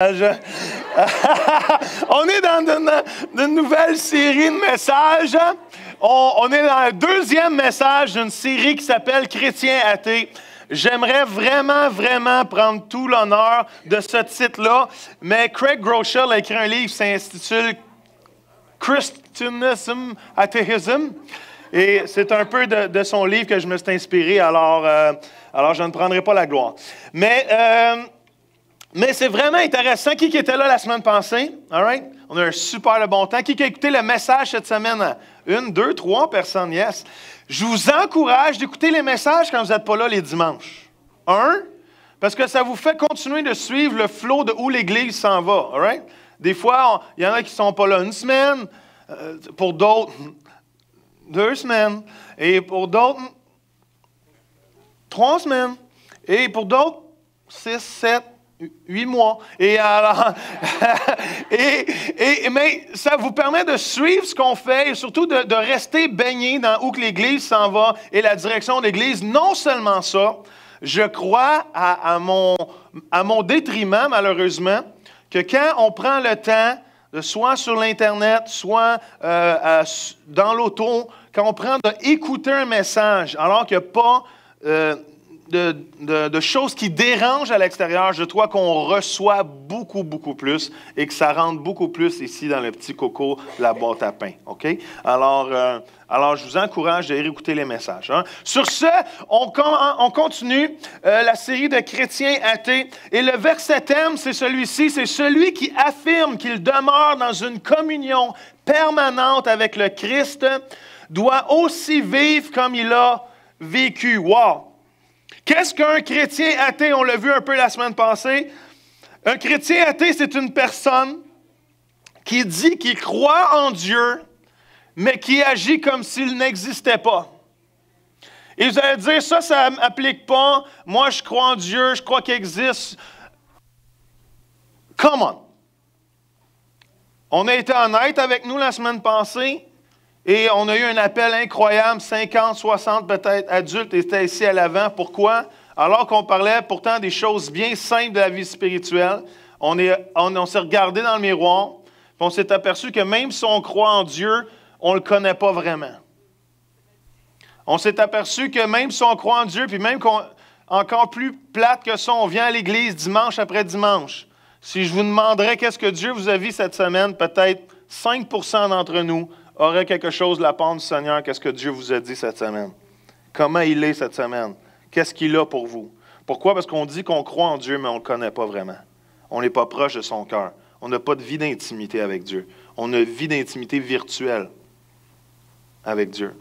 On est dans une nouvelle série de messages. On est dans le deuxième message d'une série qui s'appelle Chrétiens athées. J'aimerais vraiment prendre tout l'honneur de ce titre-là, mais Craig Groeschel a écrit un livre qui s'intitule Christianism, Athéism. Et c'est un peu de son livre que je me suis inspiré, alors je ne prendrai pas la gloire. Mais c'est vraiment intéressant. Qui était là la semaine passée? All right? On a un super bon temps. Qui a écouté le message cette semaine? 1, 2, 3 personnes, yes. Je vous encourage d'écouter les messages quand vous n'êtes pas là les dimanches. Parce que ça vous fait continuer de suivre le flow de où l'Église s'en va. All right? Des fois, il y en a qui ne sont pas là une semaine, pour d'autres, 2 semaines, et pour d'autres, 3 semaines, et pour d'autres, 6, 7, 8 mois. Et alors, mais ça vous permet de suivre ce qu'on fait et surtout de rester baigné dans où que l'Église s'en va et la direction de l'Église. Non seulement ça, je crois à mon détriment, malheureusement, que quand on prend le temps, soit sur l'Internet, soit dans l'auto, quand on prend d'écouter un message, alors qu'il n'y a pas de choses qui dérangent à l'extérieur, je crois qu'on reçoit beaucoup plus et que ça rentre beaucoup plus ici dans le petit coco de la boîte à pain. OK? Alors, je vous encourage à écouter les messages. Hein? Sur ce, on continue la série de chrétiens athées. Et le verset thème, c'est celui-ci. C'est celui qui affirme qu'il demeure dans une communion permanente avec le Christ doit aussi vivre comme il a vécu. Wow! Qu'est-ce qu'un chrétien athée? On l'a vu un peu la semaine passée. Un chrétien athée, c'est une personne qui dit qu'il croit en Dieu, mais qui agit comme s'il n'existait pas. Et vous allez dire, ça ne m'applique pas. Moi, je crois en Dieu, je crois qu'il existe. Come on! On a été honnête avec nous la semaine passée. Et on a eu un appel incroyable, 50, 60 peut-être adultes étaient ici à l'avant. Pourquoi? Alors qu'on parlait pourtant des choses bien simples de la vie spirituelle, on s'est regardé dans le miroir, puis on s'est aperçu que même si on croit en Dieu, on ne le connaît pas vraiment. On s'est aperçu que même si on croit en Dieu, puis même encore plus plate que ça, on vient à l'église dimanche après dimanche. Si je vous demanderais qu'est-ce que Dieu vous a vu cette semaine, peut-être 5% d'entre nous aurait quelque chose de la part du Seigneur, qu'est-ce que Dieu vous a dit cette semaine? Comment il est cette semaine? Qu'est-ce qu'il a pour vous? Pourquoi? Parce qu'on dit qu'on croit en Dieu, mais on ne le connaît pas vraiment. On n'est pas proche de son cœur. On n'a pas de vie d'intimité avec Dieu. On a une vie d'intimité virtuelle avec Dieu.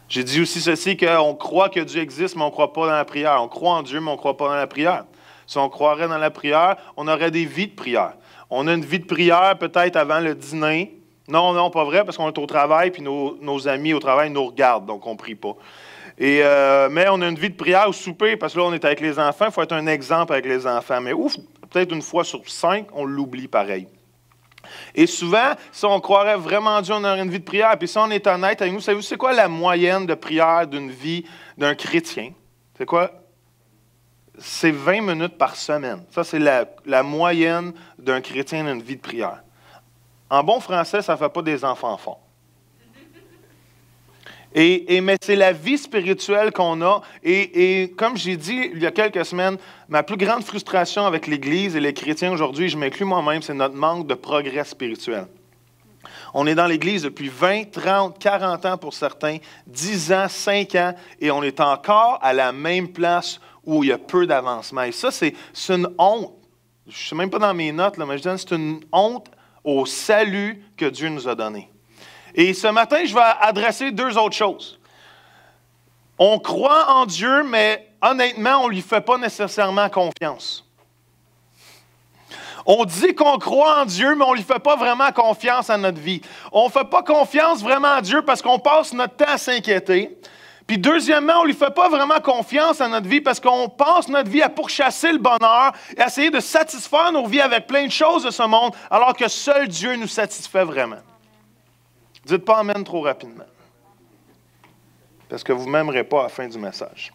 J'ai dit aussi ceci, qu'on croit que Dieu existe, mais on ne croit pas dans la prière. On croit en Dieu, mais on ne croit pas dans la prière. Si on croirait dans la prière, on aurait des vies de prière. On a une vie de prière peut-être avant le dîner. Non, pas vrai, parce qu'on est au travail, puis nos amis au travail nous regardent, donc on ne prie pas. Mais on a une vie de prière au souper, parce que là, on est avec les enfants, il faut être un exemple avec les enfants. Mais peut-être une fois sur 5, on l'oublie pareil. Et souvent, si on croirait vraiment en Dieu, on aurait une vie de prière. Puis si on est honnête avec nous, savez-vous, c'est quoi la moyenne de prière d'une vie d'un chrétien? C'est quoi? C'est 20 minutes par semaine. Ça, c'est la moyenne d'un chrétien d'une vie de prière. En bon français, ça ne fait pas des enfants forts. Mais c'est la vie spirituelle qu'on a. Et comme j'ai dit il y a quelques semaines, ma plus grande frustration avec l'Église et les chrétiens aujourd'hui, je m'inclus moi-même, c'est notre manque de progrès spirituel. On est dans l'Église depuis 20, 30, 40 ans pour certains, 10 ans, 5 ans, et on est encore à la même place où il y a peu d'avancement. Et ça, c'est une honte. Je ne suis même pas dans mes notes, là, mais je dis c'est une honte au salut que Dieu nous a donné. Et ce matin, je vais adresser 2 autres choses. On croit en Dieu, mais honnêtement, on ne lui fait pas nécessairement confiance. On dit qu'on croit en Dieu, mais on ne lui fait pas vraiment confiance à notre vie. On ne fait pas confiance vraiment à Dieu parce qu'on passe notre temps à s'inquiéter. Puis deuxièmement, on ne lui fait pas vraiment confiance à notre vie parce qu'on passe notre vie à pourchasser le bonheur et à essayer de satisfaire nos vies avec plein de choses de ce monde, alors que seul Dieu nous satisfait vraiment. Dites pas amen trop rapidement. Parce que vous ne m'aimerez pas à la fin du message.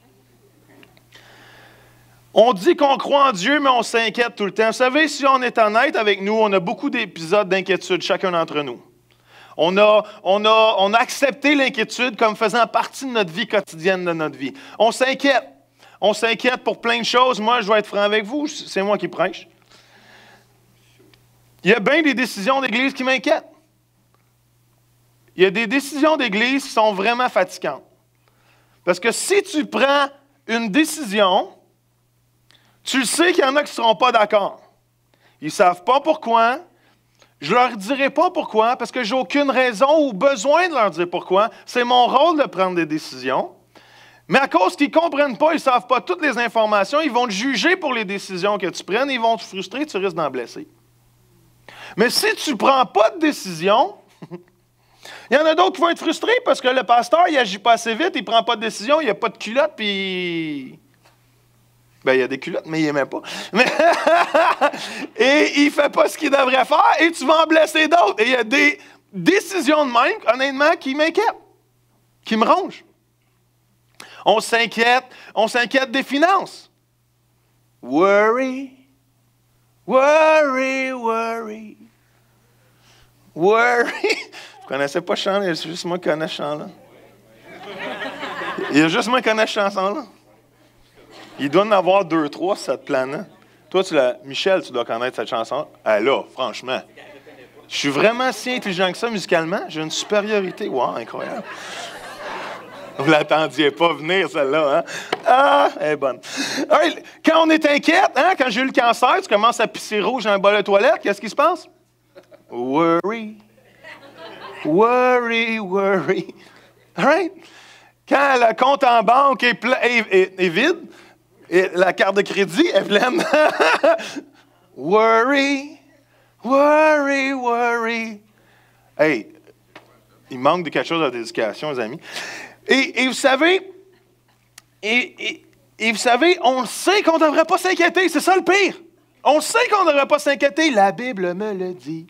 On dit qu'on croit en Dieu, mais on s'inquiète tout le temps. Vous savez, si on est honnête avec nous, on a beaucoup d'épisodes d'inquiétude, chacun d'entre nous. On a accepté l'inquiétude comme faisant partie de notre vie quotidienne, de notre vie. On s'inquiète. On s'inquiète pour plein de choses. Moi, je vais être franc avec vous, c'est moi qui prêche. Il y a bien des décisions d'Église qui m'inquiètent. Il y a des décisions d'Église qui sont vraiment fatigantes. Parce que si tu prends une décision, tu le sais qu'il y en a qui ne seront pas d'accord. Ils ne savent pas pourquoi. Je ne leur dirai pas pourquoi, parce que je n'ai aucune raison ou besoin de leur dire pourquoi. C'est mon rôle de prendre des décisions. Mais à cause qu'ils ne comprennent pas, ils ne savent pas toutes les informations, ils vont te juger pour les décisions que tu prennes, ils vont te frustrer, tu risques d'en blesser. Mais si tu ne prends pas de décision, il y en a d'autres qui vont être frustrés parce que le pasteur, il n'agit pas assez vite, il ne prend pas de décision, il n'y a pas de culotte, puis... Ben, il y a des culottes, mais il n'aimait pas. Et il ne fait pas ce qu'il devrait faire, et tu vas en blesser d'autres. Et il y a des décisions de même, honnêtement, qui m'inquiètent, qui me rongent. On s'inquiète des finances. Worry, worry, worry, worry. Vous ne connaissez pas ce chant-là? C'est juste moi qui connais ce chant-là. Il y a juste moi qui connais cette chanson-là. Il doit en avoir 2, 3 sur cette planète. Toi, Michel, tu dois connaître cette chanson. Ah là, franchement. Je suis vraiment si intelligent que ça musicalement. J'ai une supériorité. Wow, incroyable. Vous ne l'attendiez pas venir, celle-là, hein? Ah, elle est bonne. Right. Quand on est inquiète, hein, quand j'ai eu le cancer, tu commences à pisser rouge dans un bol de toilette, qu'est-ce qui se passe? Worry. Worry, worry. All right? Quand le compte en banque est vide, et la carte de crédit est pleine. Worry, worry, worry. Hey, il manque de quelque chose à l'éducation, les amis. Et vous savez, vous savez, on sait qu'on ne devrait pas s'inquiéter. C'est ça le pire. On sait qu'on ne devrait pas s'inquiéter. La Bible me le dit.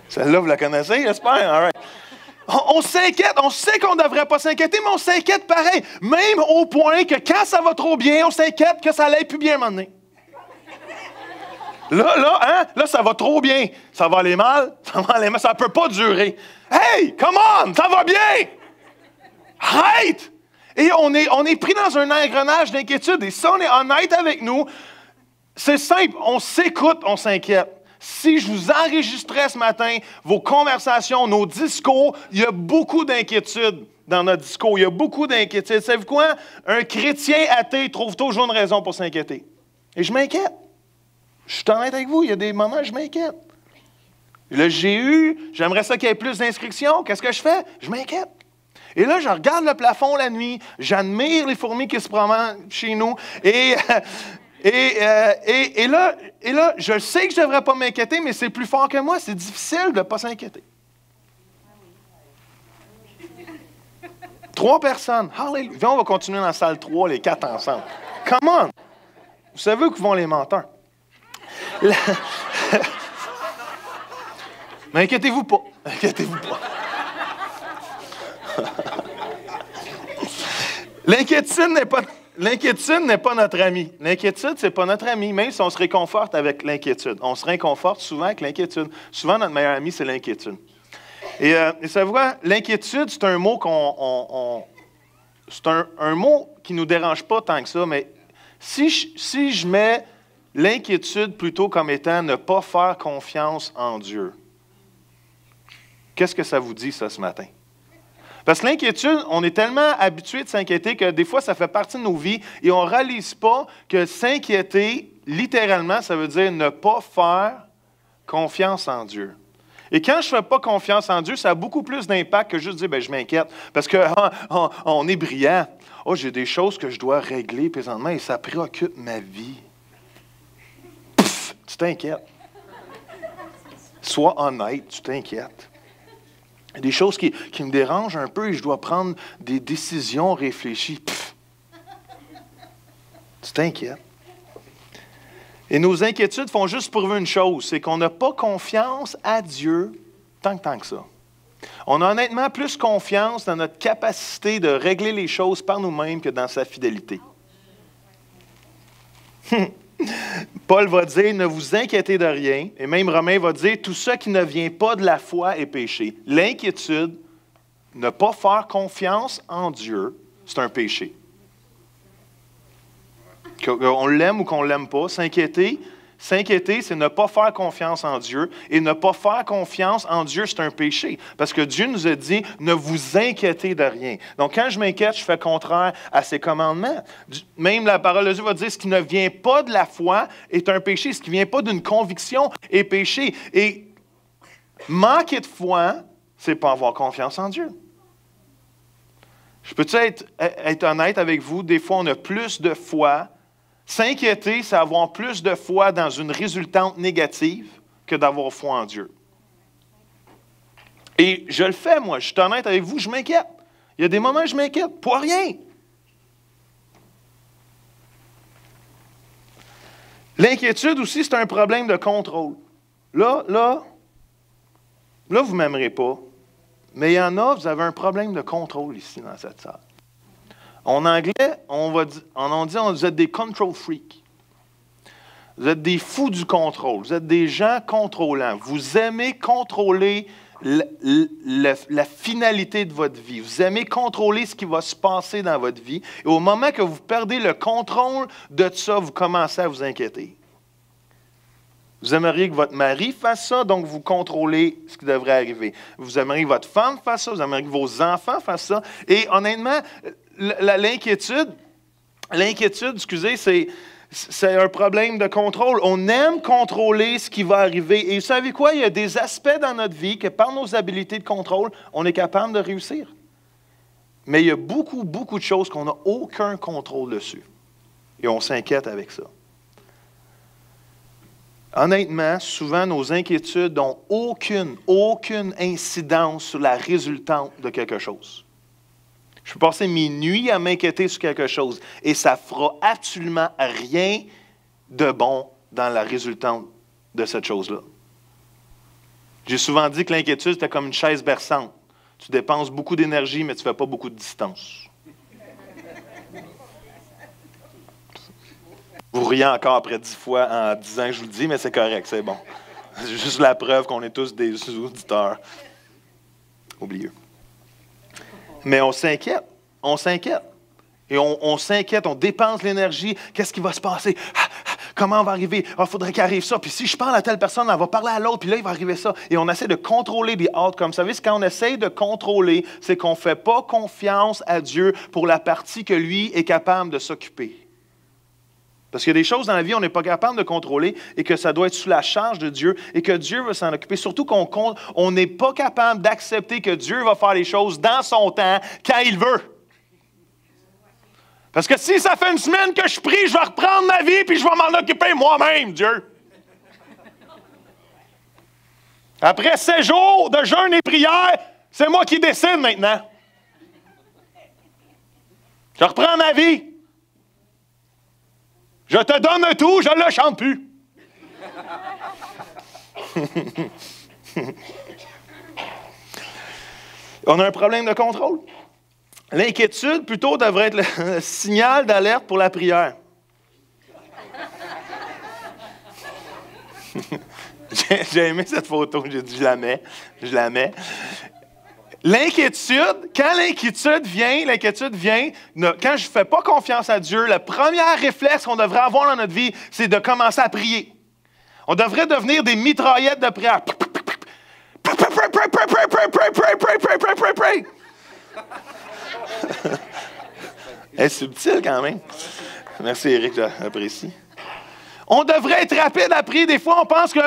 Celle-là, vous la connaissez, j'espère? All right. On s'inquiète, on sait qu'on ne devrait pas s'inquiéter, mais on s'inquiète pareil. Même au point que quand ça va trop bien, on s'inquiète que ça n'aille plus bien à un moment donné. Là, ça va trop bien. Ça va aller mal, ça ne peut pas durer. Hey, come on, ça va bien! Arrête! Et on est pris dans un engrenage d'inquiétude. Et si on est honnête avec nous, c'est simple, on s'écoute, on s'inquiète. Si je vous enregistrais ce matin vos conversations, nos discours, il y a beaucoup d'inquiétudes dans notre discours. Il y a beaucoup d'inquiétudes. Savez-vous quoi? Un chrétien athée trouve toujours une raison pour s'inquiéter. Et je m'inquiète. Je suis honnête avec vous, il y a des moments où je m'inquiète. Là, j'aimerais ça qu'il y ait plus d'inscriptions. Qu'est-ce que je fais? Je m'inquiète. Et là, je regarde le plafond la nuit, j'admire les fourmis qui se promènent chez nous, et là, je sais que je ne devrais pas m'inquiéter, mais c'est plus fort que moi. C'est difficile de ne pas s'inquiéter. 3 personnes. Hallelujah. Viens, on va continuer dans la salle 3, les 4 ensemble. Come on! Vous savez où vont les menteurs. Mais inquiétez-vous pas. Inquiétez-vous pas. L'inquiétude n'est pas notre ami. L'inquiétude, ce n'est pas notre ami, même si on se réconforte avec l'inquiétude. On se réconforte souvent avec l'inquiétude. Souvent, notre meilleur ami, c'est l'inquiétude. Et savez-vous quoi? L'inquiétude, c'est un mot c'est un mot qui ne nous dérange pas tant que ça, mais si je mets l'inquiétude plutôt comme étant ne pas faire confiance en Dieu, qu'est-ce que ça vous dit, ça, ce matin? Parce que l'inquiétude, on est tellement habitué de s'inquiéter que des fois, ça fait partie de nos vies et on ne réalise pas que s'inquiéter, littéralement, ça veut dire ne pas faire confiance en Dieu. Et quand je ne fais pas confiance en Dieu, ça a beaucoup plus d'impact que juste dire « je m'inquiète ». Parce qu'on est brillant. « Oh, j'ai des choses que je dois régler présentement et ça préoccupe ma vie. » Pff, tu t'inquiètes. Sois honnête, tu t'inquiètes. Il y a des choses qui me dérangent un peu et je dois prendre des décisions réfléchies. Pff, tu t'inquiètes. Et nos inquiétudes font juste prouver une chose, c'est qu'on n'a pas confiance à Dieu tant que ça. On a honnêtement plus confiance dans notre capacité de régler les choses par nous-mêmes que dans sa fidélité. Paul va dire, ne vous inquiétez de rien. Et même Romain va dire, tout ce qui ne vient pas de la foi est péché. L'inquiétude, ne pas faire confiance en Dieu, c'est un péché. Qu'on l'aime ou qu'on ne l'aime pas, s'inquiéter, c'est ne pas faire confiance en Dieu. Et ne pas faire confiance en Dieu, c'est un péché. Parce que Dieu nous a dit, ne vous inquiétez de rien. Donc, quand je m'inquiète, je fais contraire à ses commandements. Même la parole de Dieu va dire, ce qui ne vient pas de la foi est un péché. Ce qui ne vient pas d'une conviction est péché. Et manquer de foi, c'est pas avoir confiance en Dieu. Je peux-tu être honnête avec vous? Des fois, on a plus de foi. S'inquiéter, c'est avoir plus de foi dans une résultante négative que d'avoir foi en Dieu. Et je le fais, moi. Je suis honnête avec vous, je m'inquiète. Il y a des moments où je m'inquiète, pour rien. L'inquiétude aussi, c'est un problème de contrôle. Là, vous ne m'aimerez pas. Mais il y en a, vous avez un problème de contrôle ici, dans cette salle. En anglais, vous êtes des control freaks. Vous êtes des fous du contrôle. Vous êtes des gens contrôlants. Vous aimez contrôler la finalité de votre vie. Vous aimez contrôler ce qui va se passer dans votre vie. Et au moment que vous perdez le contrôle de ça, vous commencez à vous inquiéter. Vous aimeriez que votre mari fasse ça, donc vous contrôlez ce qui devrait arriver. Vous aimeriez que votre femme fasse ça, vous aimeriez que vos enfants fassent ça. Et honnêtement, l'inquiétude, c'est un problème de contrôle. On aime contrôler ce qui va arriver. Et vous savez quoi? Il y a des aspects dans notre vie que par nos habiletés de contrôle, on est capable de réussir. Mais il y a beaucoup, beaucoup de choses qu'on n'a aucun contrôle dessus. Et on s'inquiète avec ça. Honnêtement, souvent, nos inquiétudes n'ont aucune incidence sur la résultante de quelque chose. Je peux passer mes nuits à m'inquiéter sur quelque chose et ça ne fera absolument rien de bon dans la résultante de cette chose-là. J'ai souvent dit que l'inquiétude, c'était comme une chaise berçante. Tu dépenses beaucoup d'énergie, mais tu ne fais pas beaucoup de distance. Vous riez encore après 10 fois en 10 ans que je vous le dis, mais c'est correct, c'est bon. C'est juste la preuve qu'on est tous des auditeurs. Oubliez. Mais on s'inquiète. Et on s'inquiète, on dépense l'énergie. Qu'est-ce qui va se passer? Comment on va arriver? Il faudrait qu'il arrive ça. Puis si je parle à telle personne, elle va parler à l'autre, puis là, il va arriver ça. Et on essaie de contrôler des outcomes. Vous savez, quand on essaie de contrôler, c'est qu'on ne fait pas confiance à Dieu pour la partie que lui est capable de s'occuper. Parce qu'il y a des choses dans la vie qu'on n'est pas capable de contrôler et que ça doit être sous la charge de Dieu et que Dieu veut s'en occuper. Surtout qu'on n'est pas capable d'accepter que Dieu va faire les choses dans son temps, quand il veut. Parce que si ça fait une semaine que je prie, je vais reprendre ma vie puis je vais m'en occuper moi-même, Dieu. Après 7 jours de jeûne et prière, c'est moi qui décide maintenant. Je reprends ma vie. Je te donne tout, je ne le chante plus. On a un problème de contrôle. L'inquiétude, plutôt, devrait être le signal d'alerte pour la prière. J'ai aimé cette photo, j'ai dit je la mets. L'inquiétude, quand l'inquiétude vient, quand je ne fais pas confiance à Dieu, le premier réflexe qu'on devrait avoir dans notre vie, c'est de commencer à prier. On devrait devenir des mitraillettes de prière. C'est subtil quand même. Merci Éric, j'apprécie. On devrait être rapide à prier. Des fois, on pense qu'on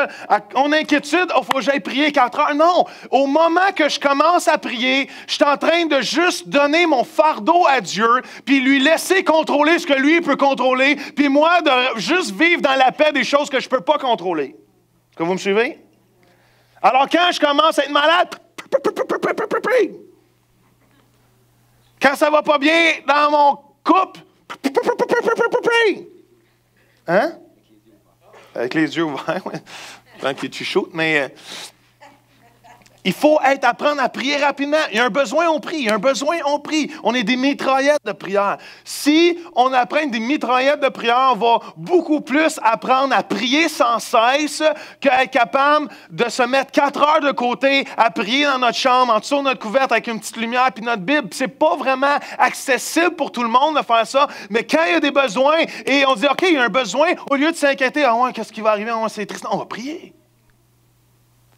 a inquiétude, il faut que j'aille prier 4 heures. Non, au moment que je commence à prier, je suis en train de juste donner mon fardeau à Dieu, puis lui laisser contrôler ce que lui peut contrôler, puis moi, de juste vivre dans la paix des choses que je ne peux pas contrôler. Est-ce que vous me suivez? Alors, quand je commence à être malade, quand ça ne va pas bien dans mon couple, hein? Avec les yeux ouverts, oui. Tant que tu shootes, mais Il faut apprendre à prier rapidement. Il y a un besoin, on prie. Il y a un besoin, on prie. On est des mitraillettes de prière. Si on apprend des mitraillettes de prière, on va beaucoup plus apprendre à prier sans cesse qu'à être capable de se mettre 4 heures de côté à prier dans notre chambre, en dessous de notre couverte avec une petite lumière puis notre Bible. C'est pas vraiment accessible pour tout le monde de faire ça. Mais quand il y a des besoins et on dit, OK, il y a un besoin, au lieu de s'inquiéter, ah ouais, qu'est-ce qui va arriver? Ah ouais, c'est triste. On va prier.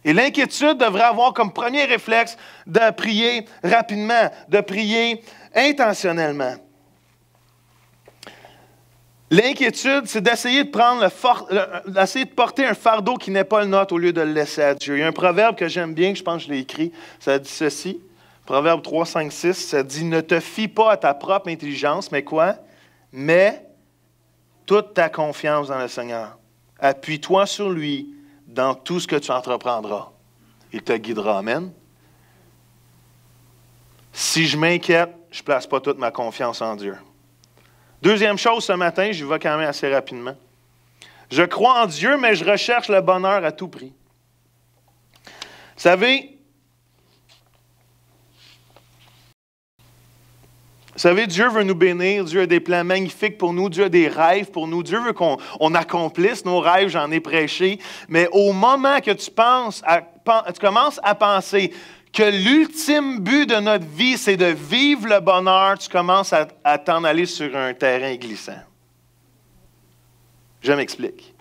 Et l'inquiétude devrait avoir comme premier réflexe de prier rapidement, de prier intentionnellement. L'inquiétude, c'est d'essayer d'essayer de porter un fardeau qui n'est pas le nôtre au lieu de le laisser à Dieu. Il y a un proverbe que j'aime bien, je pense que je l'ai écrit, ça dit ceci, Proverbe 3, 5, 6, ça dit « Ne te fie pas à ta propre intelligence, mais quoi? Mets toute ta confiance dans le Seigneur. Appuie-toi sur lui dans tout ce que tu entreprendras. Il te guidera. » Amen. Si je m'inquiète, je ne place pas toute ma confiance en Dieu. Deuxième chose ce matin, j'y vais quand même assez rapidement. Je crois en Dieu, mais je recherche le bonheur à tout prix. Vous savez, Dieu veut nous bénir, Dieu a des plans magnifiques pour nous, Dieu a des rêves pour nous, Dieu veut qu'on accomplisse nos rêves, j'en ai prêché, mais au moment que tu commences à penser que l'ultime but de notre vie, c'est de vivre le bonheur, tu commences à t'en aller sur un terrain glissant. Je m'explique.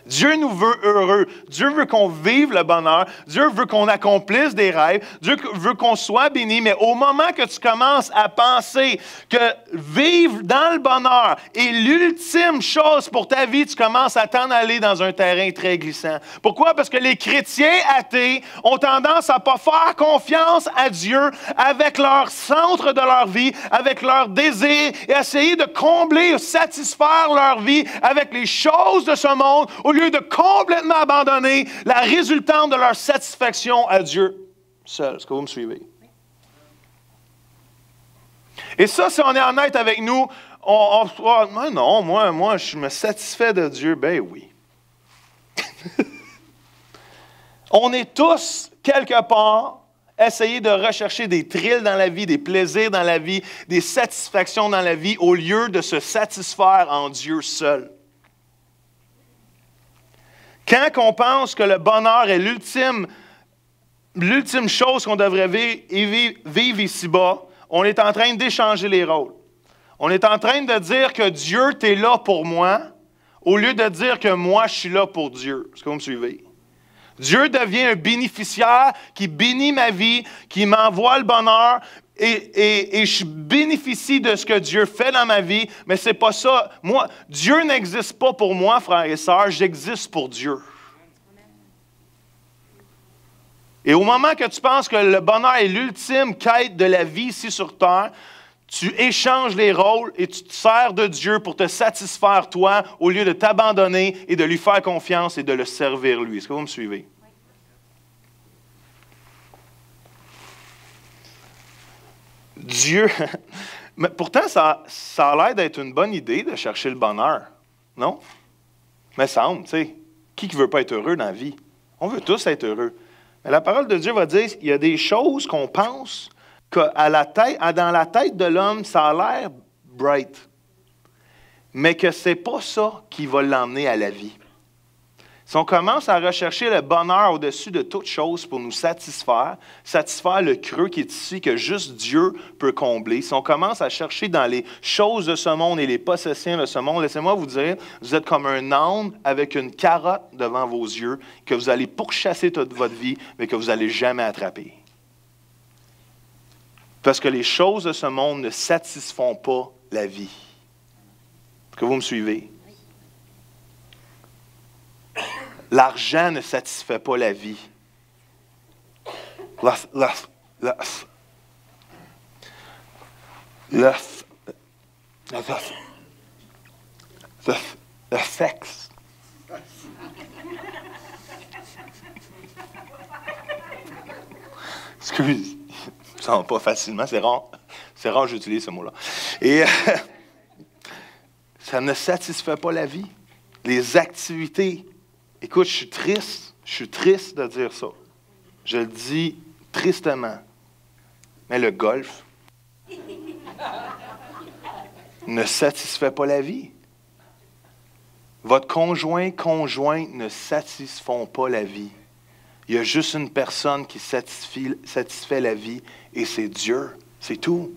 Dieu nous veut heureux. Dieu veut qu'on vive le bonheur. Dieu veut qu'on accomplisse des rêves. Dieu veut qu'on soit béni. Mais au moment que tu commences à penser que vivre dans le bonheur est l'ultime chose pour ta vie, tu commences à t'en aller dans un terrain très glissant. Pourquoi? Parce que les chrétiens athées ont tendance à ne pas faire confiance à Dieu avec leur centre de leur vie, avec leurs désirs et essayer de combler, satisfaire leur vie avec les choses de ce monde au lieu de complètement abandonner la résultante de leur satisfaction à Dieu seul. Est-ce que vous me suivez? Et ça, si on est honnête avec nous, moi, je me satisfais de Dieu. Ben oui. On est tous, quelque part, essayer de rechercher des thrills dans la vie, des plaisirs dans la vie, des satisfactions dans la vie, au lieu de se satisfaire en Dieu seul. Quand on pense que le bonheur est l'ultime chose qu'on devrait vivre ici-bas, on est en train d'échanger les rôles. On est en train de dire que Dieu, tu es là pour moi, au lieu de dire que moi, je suis là pour Dieu. Est-ce que vous me suivez? Dieu devient un bénéficiaire qui bénit ma vie, qui m'envoie le bonheur, et je bénéficie de ce que Dieu fait dans ma vie, mais ce n'est pas ça. Moi, Dieu n'existe pas pour moi, frères et sœurs, j'existe pour Dieu. Et au moment que tu penses que le bonheur est l'ultime quête de la vie ici sur terre, tu échanges les rôles et tu te sers de Dieu pour te satisfaire toi, au lieu de t'abandonner et de lui faire confiance et de le servir lui. Est-ce que vous me suivez? Dieu, mais pourtant, ça a l'air d'être une bonne idée de chercher le bonheur, non? Mais ça semble, tu sais, qui ne veut pas être heureux dans la vie? On veut tous être heureux. Mais la parole de Dieu va dire qu'il y a des choses qu'on pense que dans la tête de l'homme, ça a l'air bright, mais que ce n'est pas ça qui va l'emmener à la vie. Si on commence à rechercher le bonheur au-dessus de toute chose pour nous satisfaire le creux qui est ici, que juste Dieu peut combler, si on commence à chercher dans les choses de ce monde et les possessions de ce monde, laissez-moi vous dire, vous êtes comme un âne avec une carotte devant vos yeux, que vous allez pourchasser toute votre vie, mais que vous n'allez jamais attraper. Parce que les choses de ce monde ne satisfont pas la vie. Est-ce que vous me suivez? L'argent ne satisfait pas la vie. Le sexe. Excuse, ça ne va pas facilement, c'est rare que j'utilise ce mot-là. Et ça ne satisfait pas la vie. Les activités. Écoute, je suis triste de dire ça. Je le dis tristement. Mais le golf ne satisfait pas la vie. Votre conjointe ne satisfont pas la vie. Il y a juste une personne qui satisfait la vie, et c'est Dieu. C'est tout.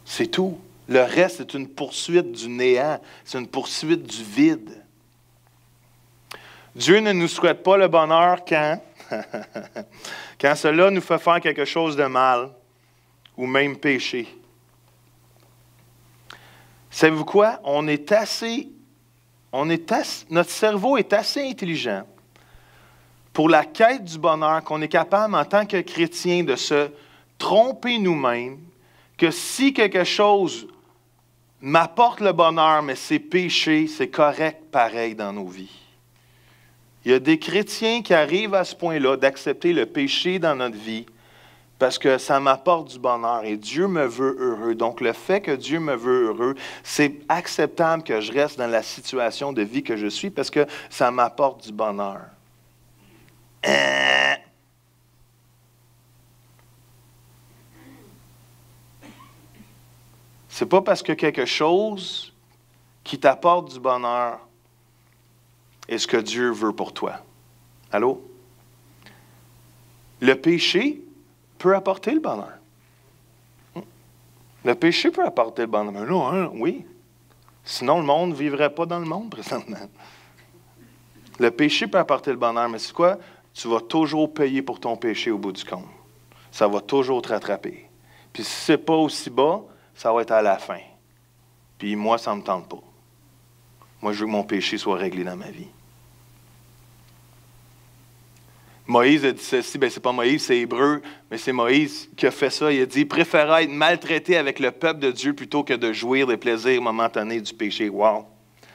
C'est tout. Le reste, c'est une poursuite du néant. C'est une poursuite du vide. Dieu ne nous souhaite pas le bonheur quand cela nous fait faire quelque chose de mal ou même pécher. Savez-vous quoi? Notre cerveau est assez intelligent pour la quête du bonheur qu'on est capable, en tant que chrétien, de se tromper nous-mêmes, que si quelque chose m'apporte le bonheur, mais c'est péché, c'est correct pareil dans nos vies. Il y a des chrétiens qui arrivent à ce point-là d'accepter le péché dans notre vie parce que ça m'apporte du bonheur et Dieu me veut heureux. Donc, le fait que Dieu me veut heureux, c'est acceptable que je reste dans la situation de vie que je suis parce que ça m'apporte du bonheur. C'est pas parce que quelque chose qui t'apporte du bonheur est ce que Dieu veut pour toi. Allô? Le péché peut apporter le bonheur. Le péché peut apporter le bonheur. Mais non, hein, oui. Sinon, le monde ne vivrait pas dans le monde présentement. Le péché peut apporter le bonheur, mais c'est quoi? Tu vas toujours payer pour ton péché au bout du compte. Ça va toujours te rattraper. Puis si ce n'est pas aussi bas, ça va être à la fin. Puis moi, ça ne me tente pas. Moi, je veux que mon péché soit réglé dans ma vie. Moïse a dit ceci, bien, c'est pas Moïse, c'est Hébreu, mais c'est Moïse qui a fait ça. Il a dit, préférait être maltraité avec le peuple de Dieu plutôt que de jouir des plaisirs momentanés du péché. Wow!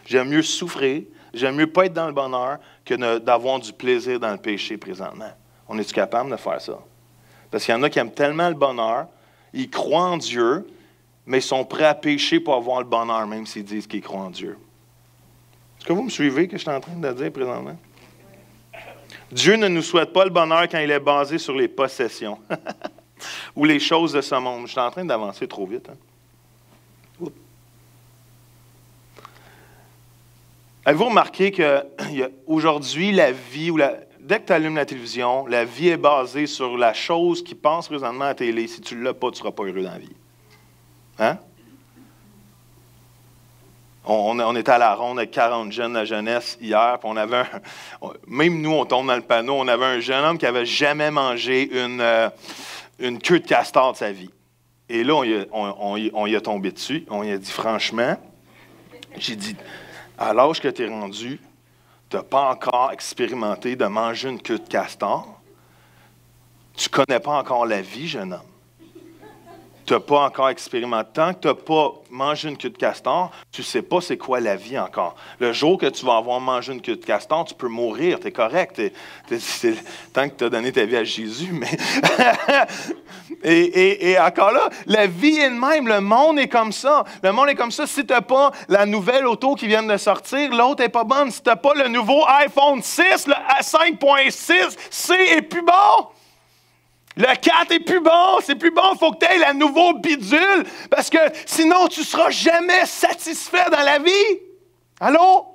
J'aime mieux souffrir, j'aime mieux pas être dans le bonheur que d'avoir du plaisir dans le péché présentement. On est-tu capable de faire ça? Parce qu'il y en a qui aiment tellement le bonheur, ils croient en Dieu, mais ils sont prêts à pécher pour avoir le bonheur, même s'ils disent qu'ils croient en Dieu. Est-ce que vous me suivez que je suis en train de dire présentement? Dieu ne nous souhaite pas le bonheur quand il est basé sur les possessions ou les choses de ce monde. Je suis en train d'avancer trop vite. Hein? Avez-vous remarqué qu'aujourd'hui, la vie, dès que tu allumes la télévision, la vie est basée sur la chose qui passe présentement à la télé. Si tu ne l'as pas, tu ne seras pas heureux dans la vie. Hein? On était à la ronde avec 40 jeunes de la jeunesse hier, puis on avait même nous, on tombe dans le panneau, on avait un jeune homme qui n'avait jamais mangé une queue de castor de sa vie. Et là, on y a tombé dessus, on y a dit franchement, j'ai dit, à l'âge que tu es rendu, tu n'as pas encore expérimenté de manger une queue de castor, tu ne connais pas encore la vie, jeune homme. Tu n'as pas encore expérimenté. Tant que tu n'as pas mangé une queue de castor, tu ne sais pas c'est quoi la vie encore. Le jour que tu vas avoir mangé une queue de castor, tu peux mourir, tu es correct. Tant que tu as donné ta vie à Jésus. Mais et encore là, la vie est de même, le monde est comme ça. Le monde est comme ça. Si tu n'as pas la nouvelle auto qui vient de sortir, l'autre n'est pas bonne. Si tu n'as pas le nouveau iPhone 6, le 5.6, C est plus bon. Le 4 est plus bon, c'est plus bon, il faut que tu aies la nouveau bidule, parce que sinon, tu ne seras jamais satisfait dans la vie. Allô?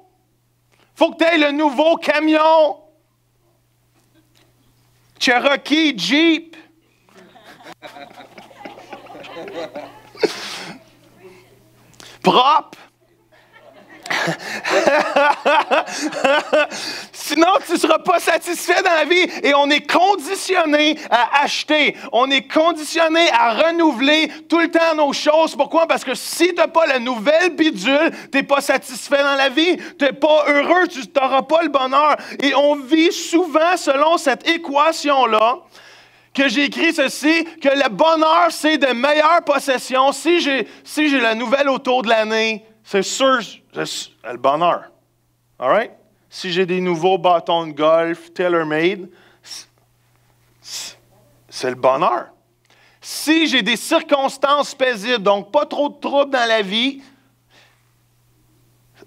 Il faut que tu aies le nouveau camion. Cherokee, Jeep. Propre. Sinon, tu ne seras pas satisfait dans la vie. Et on est conditionné à acheter. On est conditionné à renouveler tout le temps nos choses. Pourquoi? Parce que si tu n'as pas la nouvelle bidule, tu n'es pas satisfait dans la vie. Tu n'es pas heureux, tu n'auras pas le bonheur. Et on vit souvent selon cette équation-là, que j'ai écrit ceci, que le bonheur, c'est de meilleures possessions. Si j'ai la nouvelle auto de l'année, c'est sûr, le bonheur. All right? Si j'ai des nouveaux bâtons de golf tailor-made, c'est le bonheur. Si j'ai des circonstances paisibles, donc pas trop de troubles dans la vie,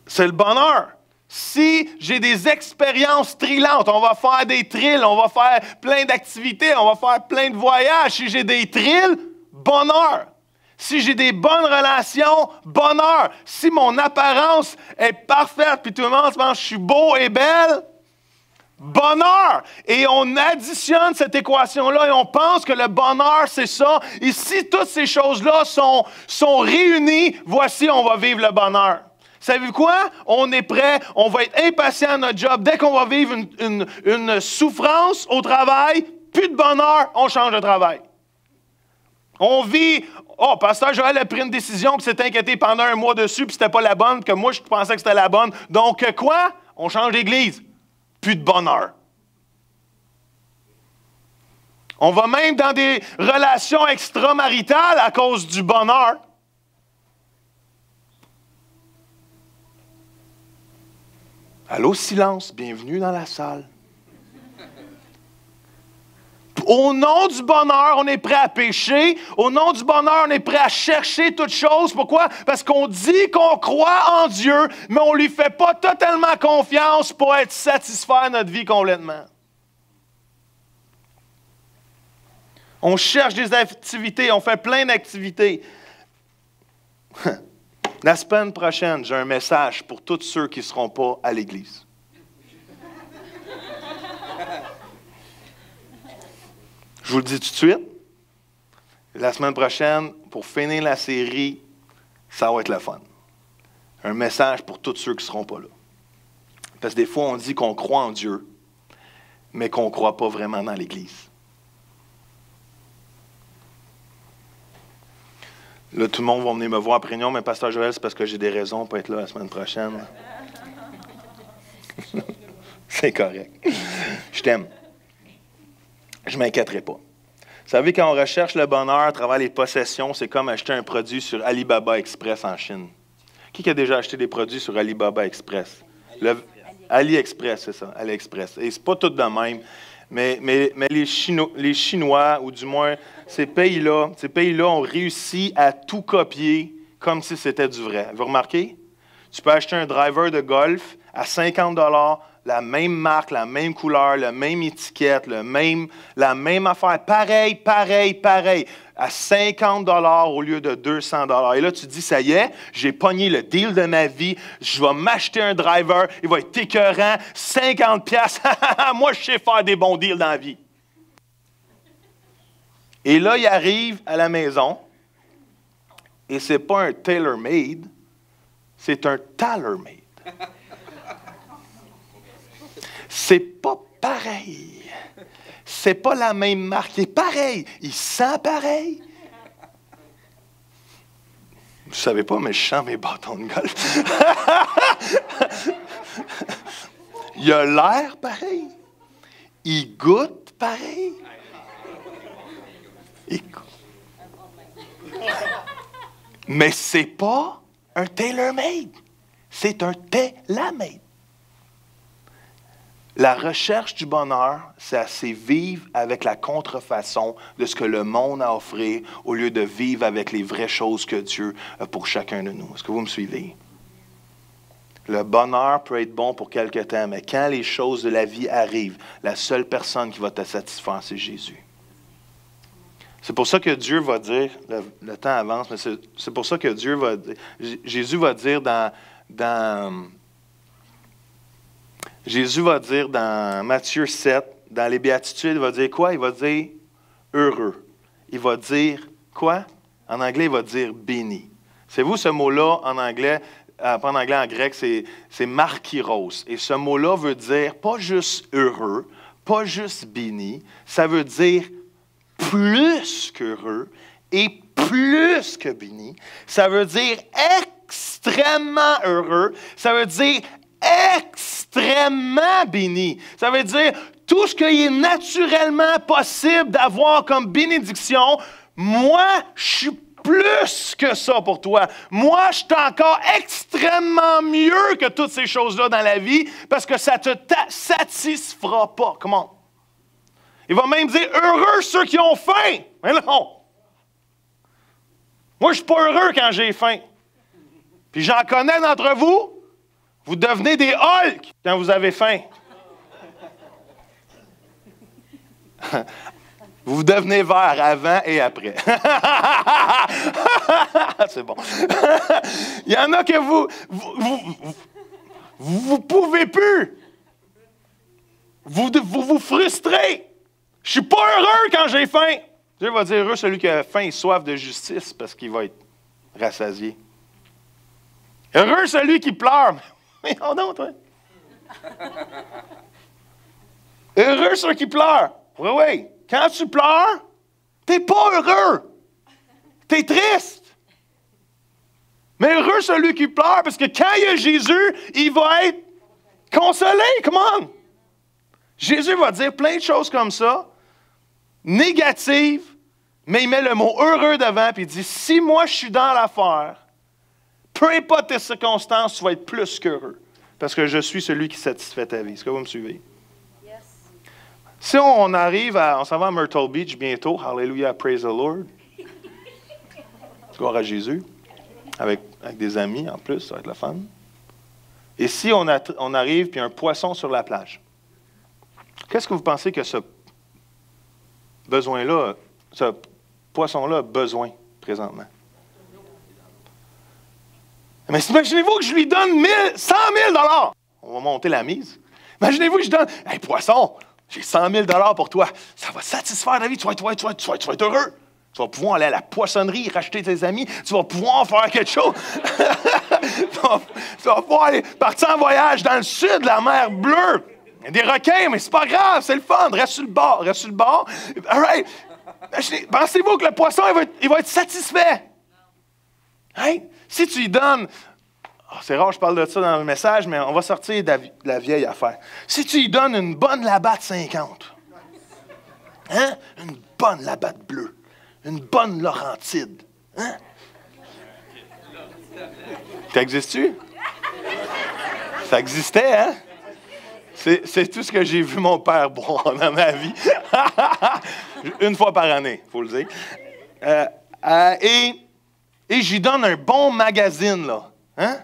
c'est le bonheur. Si j'ai des expériences trillantes, on va faire des trills, on va faire plein d'activités, on va faire plein de voyages. Si j'ai des trills, bonheur. Si j'ai des bonnes relations, bonheur. Si mon apparence est parfaite, puis tout le monde pense que je suis beau et belle, bonheur. Et on additionne cette équation-là et on pense que le bonheur, c'est ça. Et si toutes ces choses-là sont réunies, voici, on va vivre le bonheur. Savez-vous quoi? On est prêt, on va être impatient à notre job. Dès qu'on va vivre une souffrance au travail, plus de bonheur, on change de travail. On vit, pasteur Joël a pris une décision, puis s'est inquiété pendant un mois dessus, puis c'était pas la bonne, que moi je pensais que c'était la bonne. Donc quoi? On change d'église. Plus de bonheur. On va même dans des relations extramaritales à cause du bonheur. Allô, silence, bienvenue dans la salle. Au nom du bonheur, on est prêt à pécher. Au nom du bonheur, on est prêt à chercher toutes choses. Pourquoi? Parce qu'on dit qu'on croit en Dieu, mais on ne lui fait pas totalement confiance pour être satisfait de notre vie complètement. On cherche des activités, on fait plein d'activités. La semaine prochaine, j'ai un message pour tous ceux qui ne seront pas à l'église. Je vous le dis tout de suite. La semaine prochaine, pour finir la série, ça va être le fun. Un message pour tous ceux qui ne seront pas là. Parce que des fois, on dit qu'on croit en Dieu, mais qu'on ne croit pas vraiment dans l'Église. Là, tout le monde va venir me voir après, non, mais Pasteur Joël, c'est parce que j'ai des raisons pour être là la semaine prochaine. C'est correct. Je t'aime. Je ne m'inquiéterai pas. Vous savez, quand on recherche le bonheur à travers les possessions, c'est comme acheter un produit sur Alibaba Express en Chine. Qui a déjà acheté des produits sur Alibaba Express? AliExpress, c'est ça, AliExpress. Et c'est pas tout de même, mais les Chinois, ou du moins ces pays-là ont réussi à tout copier comme si c'était du vrai. Vous remarquez? Tu peux acheter un driver de golf à 50 $, la même marque, la même couleur, la même étiquette, la même affaire. Pareil, à 50 $ au lieu de 200 $. Et là, tu te dis, ça y est, j'ai pogné le deal de ma vie, je vais m'acheter un driver, il va être écœurant, 50 $. Moi, je sais faire des bons deals dans la vie. Et là, il arrive à la maison, et ce n'est pas un tailor-made, c'est un tailor-made. C'est pas pareil. C'est pas la même marque. Il est pareil. Il sent pareil. Vous ne savez pas, mais je sens mes bâtons de golf. Il a l'air pareil. Il goûte pareil. Mais c'est pas un tailor-made. C'est un tailor-made. La recherche du bonheur, c'est assez vivre avec la contrefaçon de ce que le monde a offert au lieu de vivre avec les vraies choses que Dieu a pour chacun de nous. Est-ce que vous me suivez? Le bonheur peut être bon pour quelque temps, mais quand les choses de la vie arrivent, la seule personne qui va te satisfaire, c'est Jésus. C'est pour ça que Dieu va dire, le temps avance, mais c'est pour ça que Dieu va dire, Jésus va dire Jésus va dire dans Matthieu 7, dans les béatitudes, il va dire quoi? Il va dire heureux. Il va dire quoi? En anglais, il va dire béni. Savez-vous, ce mot-là, en anglais, pas en anglais, en grec, c'est markyros. Et ce mot-là veut dire pas juste heureux, pas juste béni, ça veut dire plus qu'heureux et plus que béni. Ça veut dire extrêmement heureux. Ça veut dire extrêmement béni. Ça veut dire tout ce qui est naturellement possible d'avoir comme bénédiction. Moi, je suis plus que ça pour toi. Moi, je suis encore extrêmement mieux que toutes ces choses-là dans la vie parce que ça ne te satisfera pas. Comment? Il va même dire heureux ceux qui ont faim. Mais non. Moi, je ne suis pas heureux quand j'ai faim. Puis j'en connais d'entre vous. Vous devenez des Hulk quand vous avez faim. Vous devenez vert avant et après. C'est bon. Il y en a que vous pouvez plus. Vous frustrez. Je suis pas heureux quand j'ai faim. Dieu va dire heureux celui qui a faim et soif de justice parce qu'il va être rassasié. Heureux celui qui pleure. Mais oh non, toi. Heureux ceux qui pleurent. Oui, oui. Quand tu pleures, t'es pas heureux. T'es triste. Mais heureux celui qui pleure, parce que quand il y a Jésus, il va être consolé. Come on. Jésus va dire plein de choses comme ça, négatives, mais il met le mot heureux devant, puis il dit, si moi je suis dans l'affaire, peu importe tes circonstances, tu vas être plus qu'heureux. Parce que je suis celui qui satisfait ta vie. Est-ce que vous me suivez? Yes. Si on s'en va à Myrtle Beach bientôt, Hallelujah, praise the Lord. Gloire à Jésus. Avec des amis en plus, ça va être le fun. Et si on arrive, puis un poisson sur la plage, qu'est-ce que vous pensez que ce besoin-là, ce poisson-là a besoin présentement? Mais imaginez-vous que je lui donne 100 000 $. On va monter la mise. Imaginez-vous que je donne, hey, poisson, j'ai 100 000 $ pour toi. Ça va satisfaire ta vie. Tu vas être heureux. Tu vas pouvoir aller à la poissonnerie, racheter tes amis. Tu vas pouvoir faire quelque chose. tu vas pouvoir aller partir en voyage dans le sud de la mer Bleue. Il y a des requins, mais c'est pas grave, c'est le fun. Reste sur le bord. All right. Pensez-vous que le poisson, il va être satisfait? Hein? Si tu lui donnes, c'est rare, je parle de ça dans le message, mais on va sortir de la vieille affaire. Si tu lui donnes une bonne Labatt 50, hein? Une bonne Labatt bleue, une bonne Laurentide, hein? Ça existe-tu? Ça existait, hein? C'est tout ce que j'ai vu mon père boire dans ma vie. Une fois par année, il faut le dire. Et j'y donne un bon magazine, là. Hein?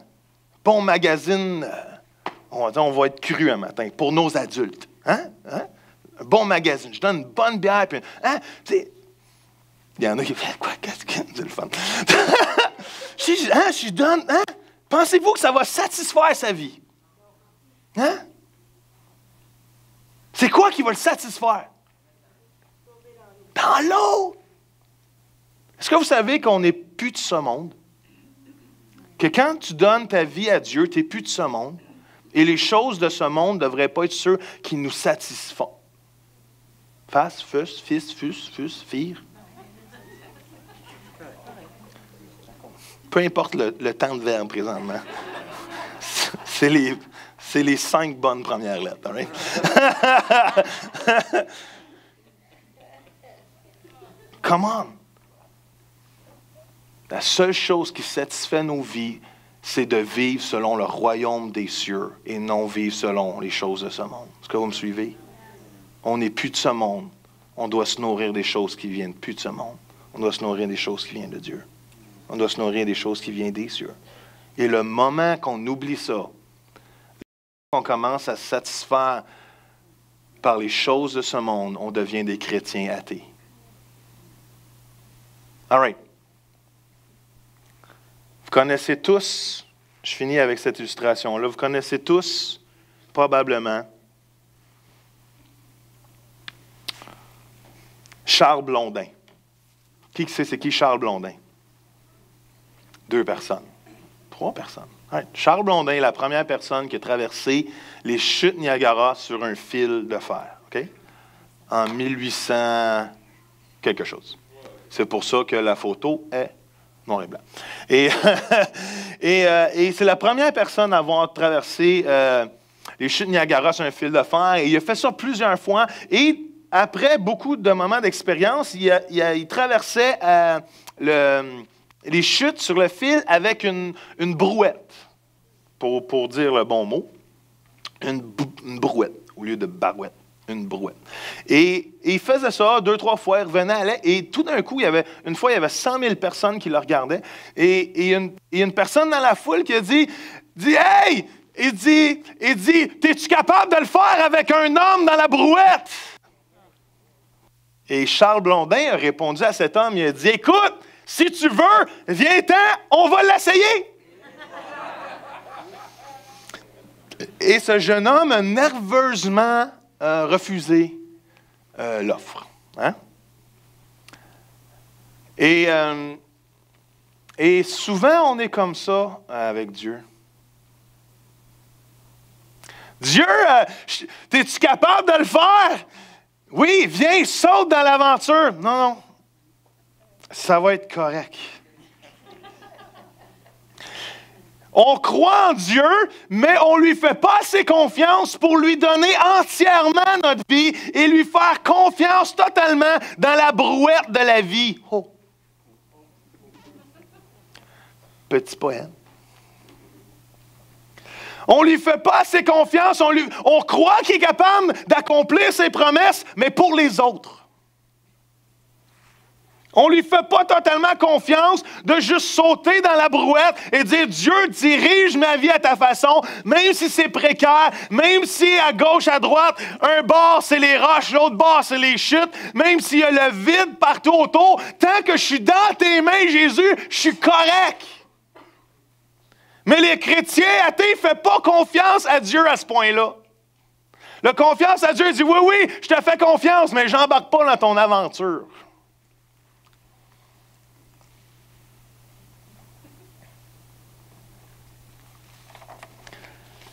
Bon magazine, on va être cru un matin, pour nos adultes. Hein? Hein? Un bon magazine. Je donne une bonne bière. Puis, hein? Il y en a qui font quoi? Qu'est-ce que c'est le fun? Je donne, hein? Pensez-vous que ça va satisfaire sa vie? Hein? C'est quoi qui va le satisfaire? Dans l'eau! Est-ce que vous savez qu'on n'est plus de ce monde? Que quand tu donnes ta vie à Dieu, tu n'es plus de ce monde. Et les choses de ce monde ne devraient pas être ceux qui nous satisfont. Face, fus, fils, fus, fire. Peu importe le temps de verbe présentement. C'est les 5 bonnes premières lettres. All right? Come on! La seule chose qui satisfait nos vies, c'est de vivre selon le royaume des cieux et non vivre selon les choses de ce monde. Est-ce que vous me suivez? On n'est plus de ce monde. On doit se nourrir des choses qui viennent plus de ce monde. On doit se nourrir des choses qui viennent de Dieu. On doit se nourrir des choses qui viennent des cieux. Et le moment qu'on oublie ça, on commence à se satisfaire par les choses de ce monde, on devient des chrétiens athées. All right. Vous connaissez tous, je finis avec cette illustration-là, vous connaissez tous, probablement, Charles Blondin. Qui sait c'est qui Charles Blondin? 2 personnes. 3 personnes. Right. Charles Blondin est la première personne qui a traversé les chutes Niagara sur un fil de fer. Okay? En 1800 quelque chose. C'est pour ça que la photo est noir et blanc. Et c'est la première personne à avoir traversé les chutes Niagara sur un fil de fer. Et il a fait ça plusieurs fois. Et après beaucoup de moments d'expérience, il traversait les chutes sur le fil avec une brouette, pour dire le bon mot. Une brouette, au lieu de barouette. Une brouette. Et il faisait ça 2-3 fois, il revenait, allait, et tout d'un coup, il y avait 100 000 personnes qui le regardaient. Et il y a une personne dans la foule qui a dit « Hey, il dit, t'es-tu capable de le faire avec un homme dans la brouette? Et Charles Blondin a répondu à cet homme, il a dit, écoute, si tu veux, viens-t'en, on va l'essayer. Et ce jeune homme a nerveusement refusé l'offre. Hein? Et souvent, on est comme ça avec Dieu. Dieu, es-tu capable de le faire? Oui, viens, saute dans l'aventure. Non, ça va être correct. On croit en Dieu, mais on ne lui fait pas assez confiance pour lui donner entièrement notre vie et lui faire confiance totalement dans la brouette de la vie. Oh. Petit poème. On ne lui fait pas assez confiance, on croit qu'il est capable d'accomplir ses promesses, mais pour les autres. On ne lui fait pas totalement confiance de juste sauter dans la brouette et dire « Dieu, dirige ma vie à ta façon, même si c'est précaire, même si à gauche, à droite, un bord c'est les roches, l'autre bord c'est les chutes, même s'il y a le vide partout autour, tant que je suis dans tes mains, Jésus, je suis correct. » Mais les chrétiens athées ne font pas confiance à Dieu à ce point-là. La confiance à Dieu dit « Oui, je te fais confiance, mais je n'embarque pas dans ton aventure. »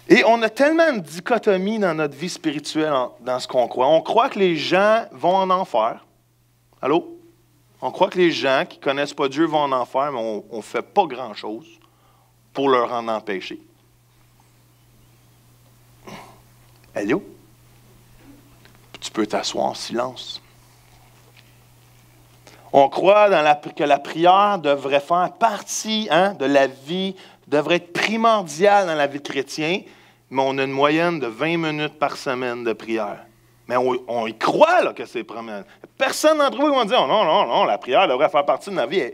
Et on a tellement une dichotomie dans notre vie spirituelle, dans ce qu'on croit. On croit que les gens vont en enfer. Allô? On croit que les gens qui ne connaissent pas Dieu vont en enfer, mais on ne fait pas grand-chose pour leur en empêcher. Allô? Tu peux t'asseoir en silence. On croit que la prière devrait faire partie de la vie, devrait être primordiale dans la vie de chrétien, mais on a une moyenne de 20 minutes par semaine de prière. Mais on y croit là, que c'est primordial. Personne d'entre vous va dire « Non, la prière devrait faire partie de ma vie. »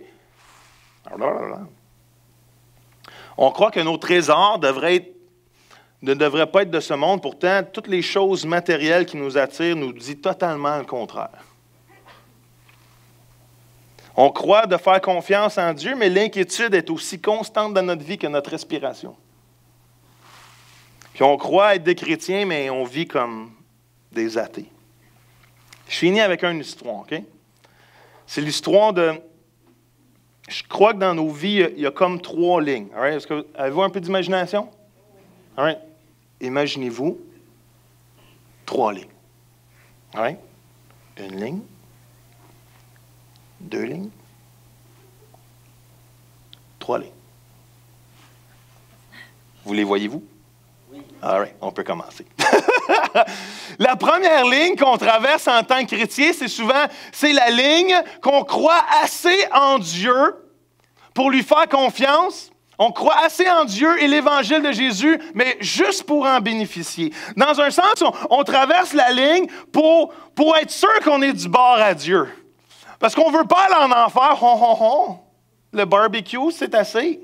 On croit que nos trésors ne devraient pas être de ce monde. Pourtant, toutes les choses matérielles qui nous attirent nous disent totalement le contraire. On croit de faire confiance en Dieu, mais l'inquiétude est aussi constante dans notre vie que notre respiration. Puis on croit être des chrétiens, mais on vit comme des athées. Je finis avec une histoire, OK? C'est l'histoire de... Je crois que dans nos vies, il y a comme 3 lignes. All right? Avez-vous un peu d'imagination? All right? Imaginez-vous 3 lignes. All right? 1 ligne. 2 lignes. 3 lignes. Vous les voyez-vous? Oui. All right, on peut commencer. La première ligne qu'on traverse en tant que chrétien, c'est la ligne qu'on croit assez en Dieu pour lui faire confiance. On croit assez en Dieu et l'Évangile de Jésus, mais juste pour en bénéficier. Dans un sens, on traverse la ligne pour être sûr qu'on est du bord à Dieu. Parce qu'on ne veut pas aller en enfer. Le barbecue, c'est assez.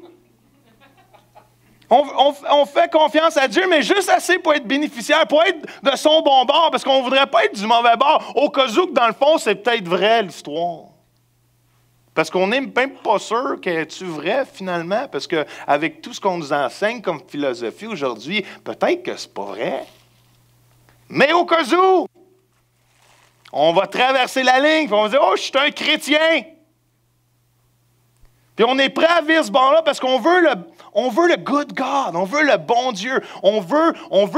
On fait confiance à Dieu, mais juste assez pour être bénéficiaire, pour être de son bon bord, parce qu'on ne voudrait pas être du mauvais bord. Au cas où que dans le fond, c'est peut-être vrai l'histoire. Parce qu'on n'est même pas sûr qu'elle est vraie finalement, parce qu'avec tout ce qu'on nous enseigne comme philosophie aujourd'hui, peut-être que c'est pas vrai. Mais au cas où, on va traverser la ligne, puis on va dire « Oh, je suis un chrétien! » Puis on est prêt à vivre ce bord-là parce qu'on veut le good God, on veut le bon Dieu. On veut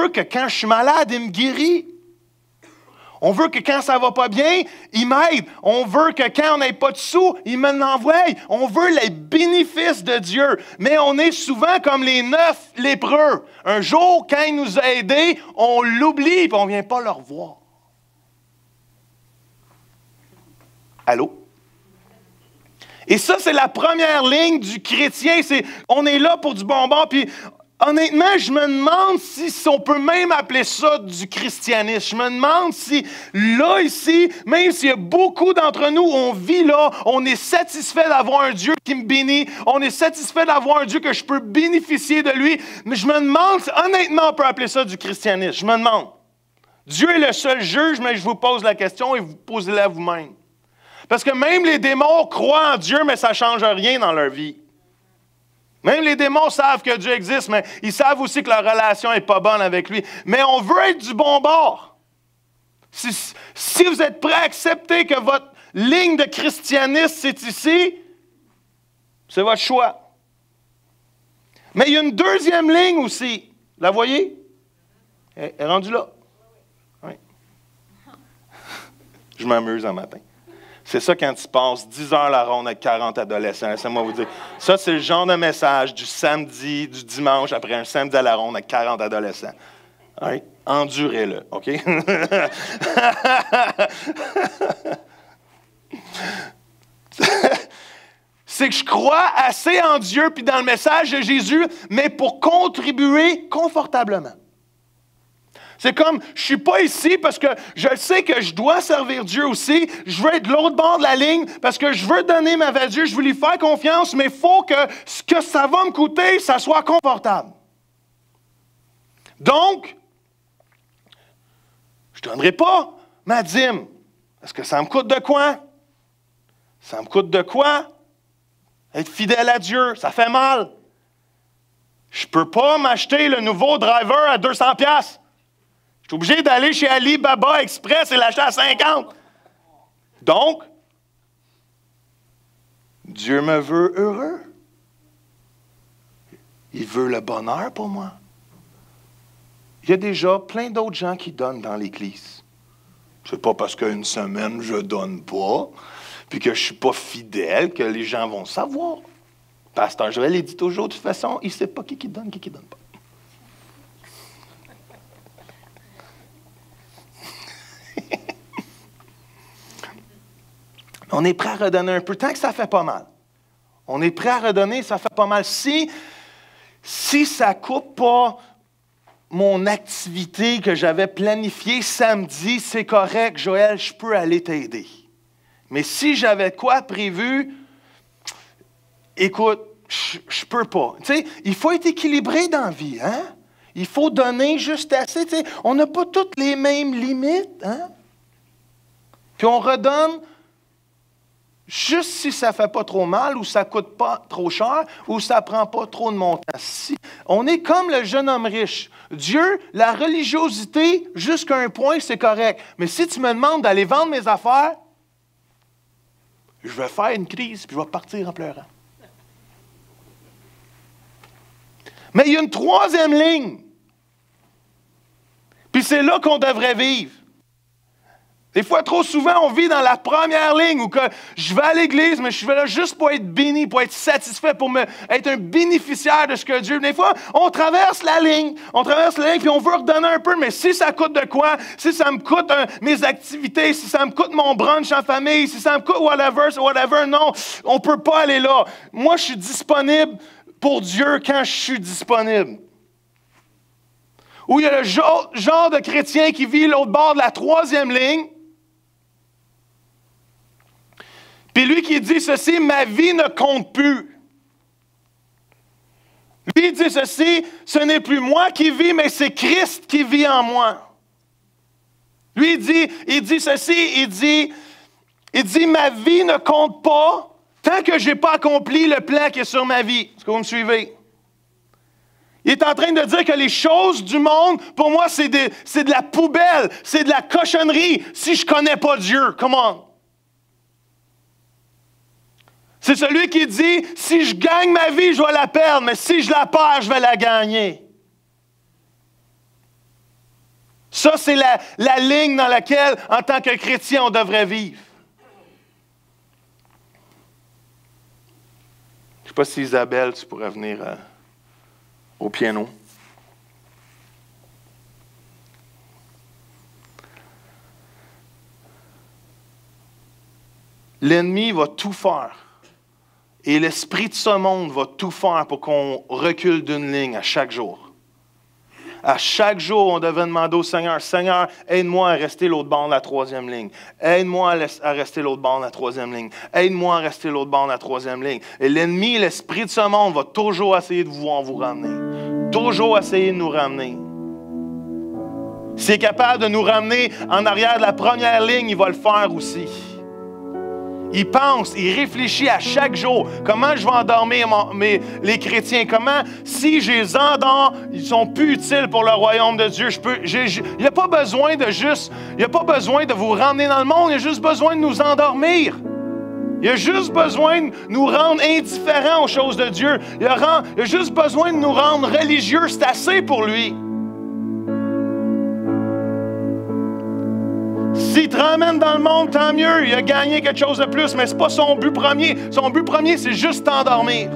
que quand je suis malade, il me guérit. On veut que quand ça ne va pas bien, il m'aide. On veut que quand on n'a pas de sous, il me l'envoie. On veut les bénéfices de Dieu. Mais on est souvent comme les 9 lépreux. Un jour, quand il nous a aidés, on l'oublie et on ne vient pas le revoir. Allô? Et ça, c'est la première ligne du chrétien. On est là pour du bonbon, puis honnêtement, je me demande si on peut même appeler ça du christianisme. Je me demande si, là, ici, même s'il y a beaucoup d'entre nous, on vit là, on est satisfait d'avoir un Dieu qui me bénit, on est satisfait d'avoir un Dieu que je peux bénéficier de lui, mais je me demande si, honnêtement, on peut appeler ça du christianisme. Je me demande. Dieu est le seul juge, mais je vous pose la question et vous posez-la vous-même. Parce que même les démons croient en Dieu, mais ça ne change rien dans leur vie. Même les démons savent que Dieu existe, mais ils savent aussi que leur relation n'est pas bonne avec lui. Mais on veut être du bon bord. Si vous êtes prêt à accepter que votre ligne de christianisme, c'est ici, c'est votre choix. Mais il y a une deuxième ligne aussi. La voyez? Elle est rendue là. Oui. Je m'amuse un matin. C'est ça quand tu passes 10 heures la ronde avec 40 adolescents. Laissez-moi vous dire. Ça, c'est le genre de message du samedi, du dimanche, après un samedi à la ronde avec 40 adolescents. Oui? Endurez-le, OK? C'est que je crois assez en Dieu puis dans le message de Jésus, mais pour contribuer confortablement. C'est comme, je ne suis pas ici parce que je sais que je dois servir Dieu aussi. Je veux être de l'autre bord de la ligne parce que je veux donner ma vie à Dieu. Je veux lui faire confiance, mais il faut que ce que ça va me coûter, ça soit confortable. Donc, je ne donnerai pas ma dîme. Parce que ça me coûte de quoi? Ça me coûte de quoi? Être fidèle à Dieu, ça fait mal. Je ne peux pas m'acheter le nouveau driver à 200$. Je suis obligé d'aller chez Alibaba Express et l'acheter à 50. Donc, Dieu me veut heureux. Il veut le bonheur pour moi. Il y a déjà plein d'autres gens qui donnent dans l'Église. C'est pas parce qu'une semaine, je ne donne pas, puis que je ne suis pas fidèle, que les gens vont savoir. Pasteur Joël, il dit toujours, de toute façon, il ne sait pas qui donne, qui ne donne pas. On est prêt à redonner un peu, tant que ça fait pas mal. On est prêt à redonner, ça fait pas mal. Si ça ne coupe pas mon activité que j'avais planifiée samedi, c'est correct, Joël, je peux aller t'aider. Mais si j'avais quoi prévu, écoute, je ne peux pas. Tu sais, il faut être équilibré dans la vie, hein? Il faut donner juste assez. Tu sais, on n'a pas toutes les mêmes limites, hein? Puis on redonne juste si ça ne fait pas trop mal, ou ça ne coûte pas trop cher, ou ça ne prend pas trop de montant. Si, on est comme le jeune homme riche. Dieu, la religiosité, jusqu'à un point, c'est correct. Mais si tu me demandes d'aller vendre mes affaires, je vais faire une crise, puis je vais partir en pleurant. Mais il y a une troisième ligne. Puis c'est là qu'on devrait vivre. Des fois, trop souvent, on vit dans la première ligne où que je vais à l'église, mais je vais là juste pour être béni, pour être satisfait, pour être un bénéficiaire de ce que Dieu... Des fois, on traverse la ligne, puis on veut redonner un peu, mais si ça coûte de quoi, si ça me coûte mes activités, si ça me coûte mon brunch en famille, si ça me coûte whatever, non, on ne peut pas aller là. Moi, je suis disponible pour Dieu quand je suis disponible. Ou il y a le genre de chrétien qui vit l'autre bord de la troisième ligne. Puis lui qui dit ceci, ma vie ne compte plus. Lui il dit ceci, ce n'est plus moi qui vis, mais c'est Christ qui vit en moi. Lui il dit ceci, il dit ma vie ne compte pas tant que je n'ai pas accompli le plan qui est sur ma vie. Est-ce que vous me suivez? Il est en train de dire que les choses du monde, pour moi, c'est de la poubelle, c'est de la cochonnerie si je ne connais pas Dieu. Come on. C'est celui qui dit, si je gagne ma vie, je vais la perdre, mais si je la perds, je vais la gagner. Ça, c'est la ligne dans laquelle, en tant que chrétien, on devrait vivre. Je ne sais pas si Isabelle, tu pourrais venir au piano. L'ennemi va tout faire. Et l'esprit de ce monde va tout faire pour qu'on recule d'une ligne à chaque jour. À chaque jour, on devait demander au Seigneur, « Seigneur, aide-moi à rester l'autre bord de la troisième ligne. Aide-moi à rester l'autre bord de la troisième ligne. Aide-moi à rester l'autre bord de la troisième ligne. » Et l'ennemi, l'esprit de ce monde va toujours essayer de vous ramener. Toujours essayer de nous ramener. S'il est capable de nous ramener en arrière de la première ligne, il va le faire aussi. Il pense, il réfléchit à chaque jour. Comment je vais endormir les chrétiens? Comment, si je les endors, ils sont plus utiles pour le royaume de Dieu? Il n'y a pas besoin de vous ramener dans le monde, il y a juste besoin de nous endormir. Il a juste besoin de nous rendre indifférents aux choses de Dieu. Il a juste besoin de nous rendre religieux. C'est assez pour lui. S'il te ramène dans le monde, tant mieux. Il a gagné quelque chose de plus, mais ce n'est pas son but premier. Son but premier, c'est juste t'endormir.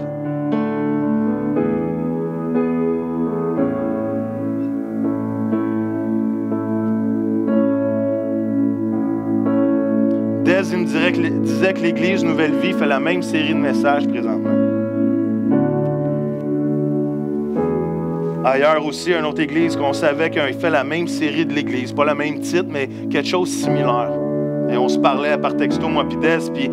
Des, il me disait que l'Église Nouvelle Vie fait la même série de messages présentement. Ailleurs aussi, une autre église qu'on savait qu'il fait la même série de l'Église. Pas le même titre, mais quelque chose de similaire. Et on se parlait par texto, moi puis Des, puis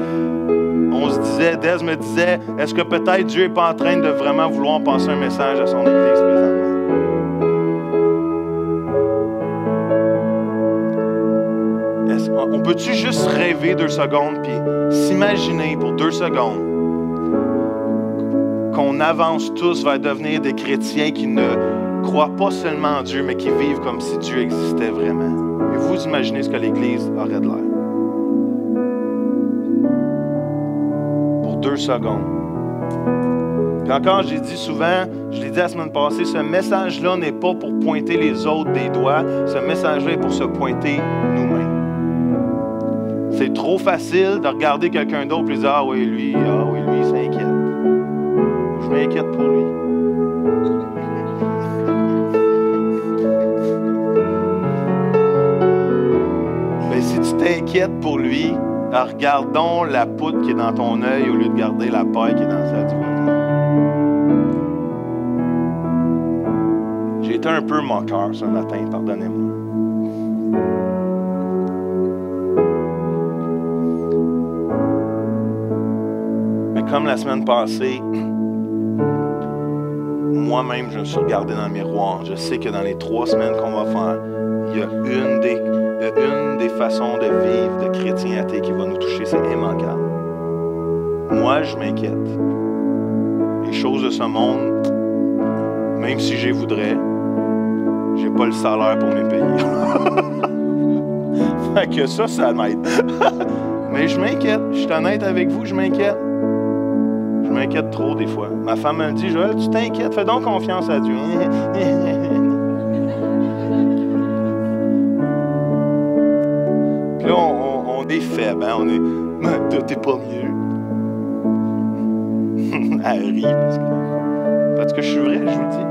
on se disait, Des me disait, est-ce que peut-être Dieu n'est pas en train de vraiment vouloir passer un message à son Église présentement? On peut-tu juste rêver 2 secondes puis s'imaginer pour 2 secondes qu'on avance tous vers devenir des chrétiens qui ne croient pas seulement en Dieu, mais qui vivent comme si Dieu existait vraiment? Et vous imaginez ce que l'Église aurait de l'air? Pour 2 secondes. Puis encore, j'ai dit souvent, je l'ai dit la semaine passée, ce message-là n'est pas pour pointer les autres des doigts, ce message-là est pour se pointer nous-mêmes. C'est trop facile de regarder quelqu'un d'autre et de dire « Ah oui, lui, il s'inquiète. » Je m'inquiète pour lui. Mais si tu t'inquiètes pour lui, regardons la poutre qui est dans ton œil au lieu de garder la paille qui est dans celle du voisin. J'ai été un peu moqueur ce matin, pardonnez-moi. Comme la semaine passée, moi-même, je me suis regardé dans le miroir. Je sais que dans les 3 semaines qu'on va faire, il y a une des façons de vivre de chrétien athée qui va nous toucher, c'est immanquable. Moi, je m'inquiète. Les choses de ce monde, même si je les voudrais, j'ai pas le salaire pour mes payer. Fait que ça m'aide. Mais je m'inquiète. Je suis honnête avec vous, je m'inquiète. Je m'inquiète trop des fois. Ma femme me dit, Joël, tu t'inquiètes, fais donc confiance à Dieu. Puis là, on est faible, hein? On est, t'es pas mieux. Elle rit parce que je suis vrai, je vous dis.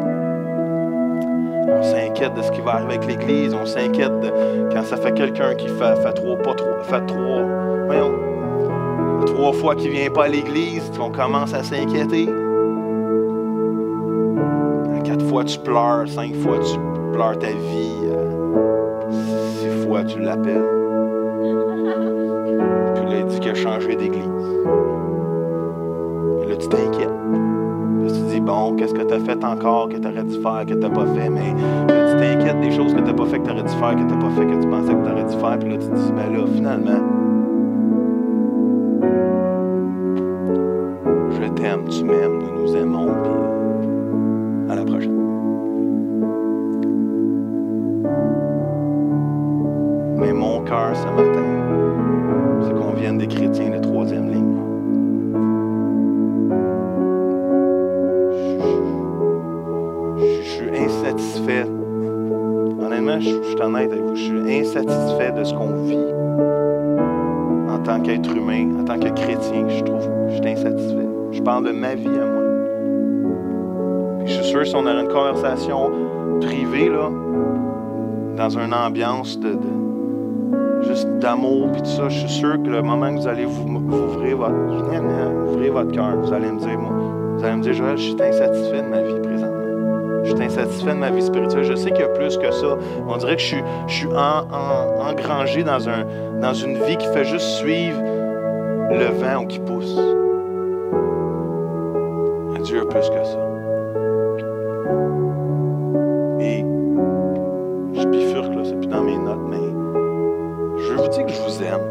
On s'inquiète de ce qui va arriver avec l'Église, on s'inquiète quand ça fait quelqu'un qui fait 3 fois qu'il ne vient pas à l'église, on commence à s'inquiéter. 4 fois tu pleures, 5 fois tu pleures ta vie, 6 fois tu l'appelles. Puis là, il dit qu'il a changé d'église. Et là, tu t'inquiètes. Là, tu te dis, bon, qu'est-ce que tu as fait encore que tu aurais dû faire, que tu n'as pas fait? Mais là, tu t'inquiètes des choses que tu n'as pas fait, que tu aurais dû faire, que tu n'as pas fait, que tu pensais que tu aurais dû faire. Puis là, tu te dis, ben là, finalement, je t'aime, tu m'aimes, nous nous aimons, puis à la prochaine. Mais mon cœur ce matin, c'est qu'on vienne des chrétiens de 3e ligne. Je suis insatisfait. Honnêtement, je suis honnête avec vous, je suis insatisfait de ce qu'on vit en tant qu'être humain, en tant que chrétien, je trouve. Je suis insatisfait. Je parle de ma vie à moi. Puis je suis sûr que si on aurait une conversation privée, là, dans une ambiance juste d'amour, puis tout ça, je suis sûr que le moment que vous allez ouvrir votre cœur, vous allez me dire, Joël, je suis insatisfait de ma vie présentement. Je suis insatisfait de ma vie spirituelle. Je sais qu'il y a plus que ça. On dirait que je suis engrangé dans une vie qui fait juste suivre le vent ou qui pousse. Mais Dieu a plus que ça. Et je bifurque, là, c'est plus dans mes notes, mais je vous dis que je vous aime.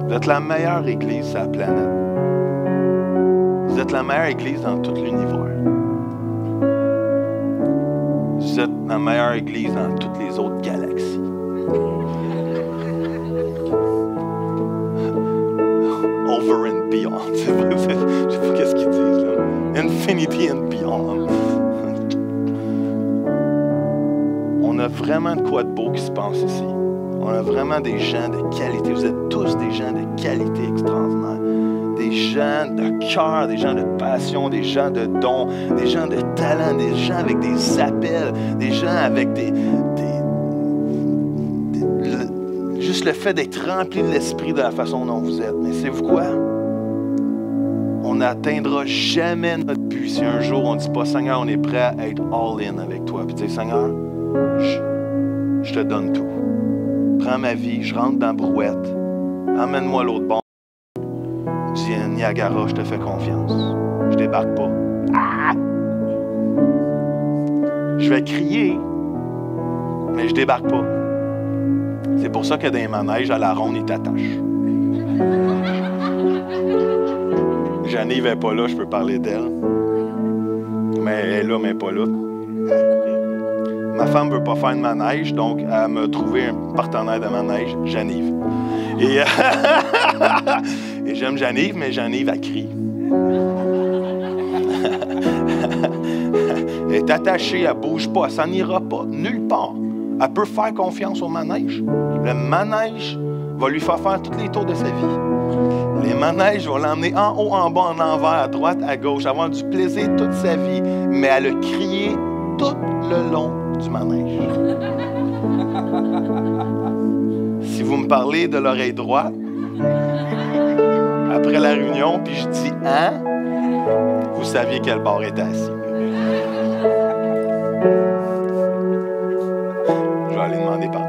Vous êtes la meilleure église sur la planète. Vous êtes la meilleure église dans tout l'univers. Vous êtes la meilleure église dans toutes les autres galaxies. Over and beyond. Je sais pas qu'est-ce qu'ils disent là. Infinity and beyond. On a vraiment de quoi de beau qui se passe ici. On a vraiment des gens de qualité. Vous êtes tous des gens de qualité extraordinaire. Des gens de cœur, des gens de passion, des gens de dons, des gens de talent, des gens avec des appels, des gens avec juste le fait d'être rempli de l'esprit de la façon dont vous êtes. Mais savez-vous quoi? On n'atteindra jamais notre but si un jour on ne dit pas, Seigneur, on est prêt à être all-in avec toi. Puis tu sais, Seigneur, je te donne tout. Prends ma vie, je rentre dans la brouette. Emmène-moi à l'autre bord. Je dis, Niagara, je te fais confiance. Je débarque pas. Ah! Je vais crier, mais je débarque pas. C'est pour ça que dans les manèges, à la ronde, ils t'attachent. Jeannive n'est pas là, je peux parler d'elle. Mais elle est là, mais pas là. Ma femme ne veut pas faire de manège, donc elle m'a trouvé un partenaire de manège, Jeannive. Et, et j'aime Jeannive, mais Jeannive, elle crie. Elle est attachée, elle ne bouge pas, ça n'ira pas, nulle part. Elle peut faire confiance au manège. Le manège va lui faire faire tous les tours de sa vie. Les manèges vont l'emmener en haut, en bas, en envers, à droite, à gauche, avoir du plaisir toute sa vie, mais elle a crié tout le long du manège. Si vous me parlez de l'oreille droite, après la réunion, puis je dis « Hein », vous saviez quel bord était assis. Je vais aller demander pardon.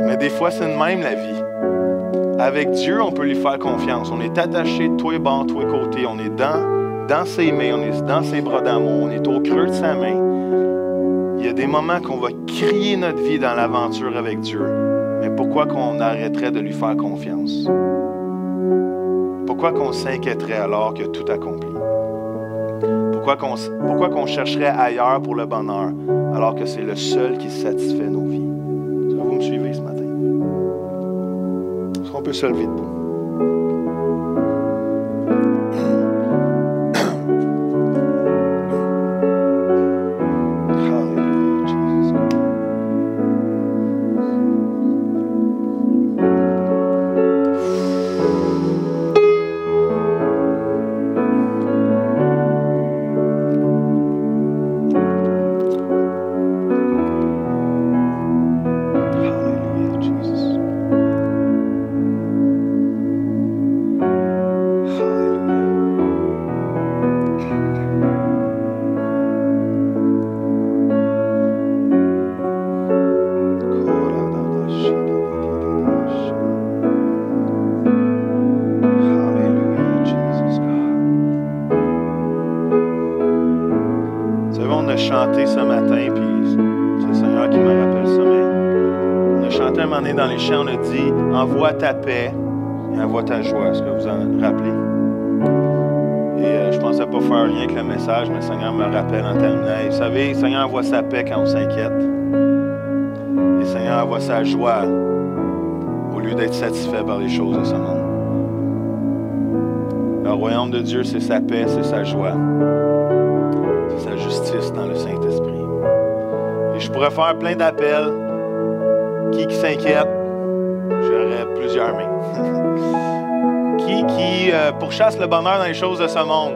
Mais des fois, c'est de même la vie. Avec Dieu, on peut lui faire confiance. On est attaché de tous les bords, de tous les côtés. On est dans ses mains, on est dans ses bras d'amour. On est au creux de sa main. Il y a des moments qu'on va crier notre vie dans l'aventure avec Dieu. Mais pourquoi qu'on arrêterait de lui faire confiance? Pourquoi qu'on s'inquiéterait alors qu'il a tout accompli? Pourquoi qu'on chercherait ailleurs pour le bonheur alors que c'est le seul qui satisfait nos vies? Est-ce que vous me suivez ce matin? Est-ce qu'on peut se lever debout? Chanté ce matin, puis c'est le Seigneur qui me rappelle ça, mais on a chanté un moment donné dans les chants, on a dit « Envoie ta paix et envoie ta joie ». Est-ce que vous en rappelez? Et je ne pensais pas faire un lien avec le message, mais le Seigneur me rappelle en terminant. Et vous savez, le Seigneur envoie sa paix quand on s'inquiète. Et le Seigneur envoie sa joie au lieu d'être satisfait par les choses de ce monde. Le royaume de Dieu, c'est sa paix, c'est sa joie. Sa justice dans le Saint-Esprit. Et je pourrais faire plein d'appels. Qui s'inquiète? J'aurais plusieurs mains. Qui pourchasse le bonheur dans les choses de ce monde?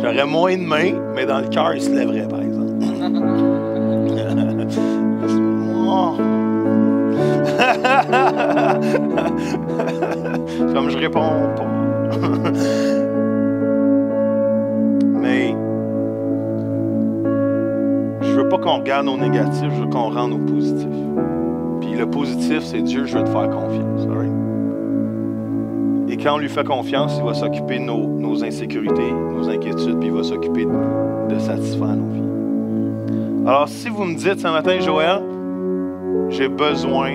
J'aurais moins de mains, mais dans le cœur, il se lèverait, par exemple. réponds pas. Mais je veux pas qu'on regarde au négatif, je veux qu'on rende au positif. Puis le positif, c'est Dieu, je veux te faire confiance. All right? Et quand on lui fait confiance, il va s'occuper de nos insécurités, nos inquiétudes, puis il va s'occuper de satisfaire nos vies. Alors, si vous me dites ce matin, Joël, j'ai besoin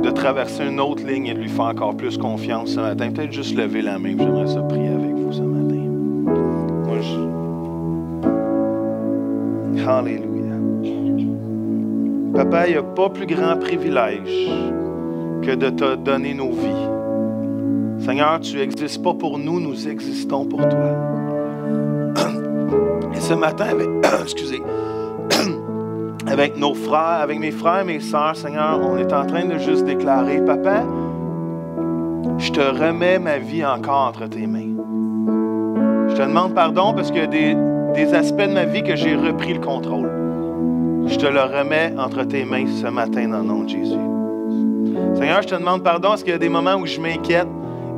de traverser une autre ligne et de lui faire encore plus confiance ce matin, peut-être juste lever la main, j'aimerais ça prier avec vous ce matin. Moi, Alléluia. Papa, il n'y a pas plus grand privilège que de te donner nos vies. Seigneur, tu n'existes pas pour nous, nous existons pour toi. Et ce matin, avec nos frères, avec mes frères et mes sœurs, Seigneur, on est en train de juste déclarer, Papa, je te remets ma vie encore entre tes mains. Je te demande pardon parce qu'il y a des aspects de ma vie que j'ai repris le contrôle. Je te le remets entre tes mains ce matin dans le nom de Jésus. Seigneur, je te demande pardon parce qu'il y a des moments où je m'inquiète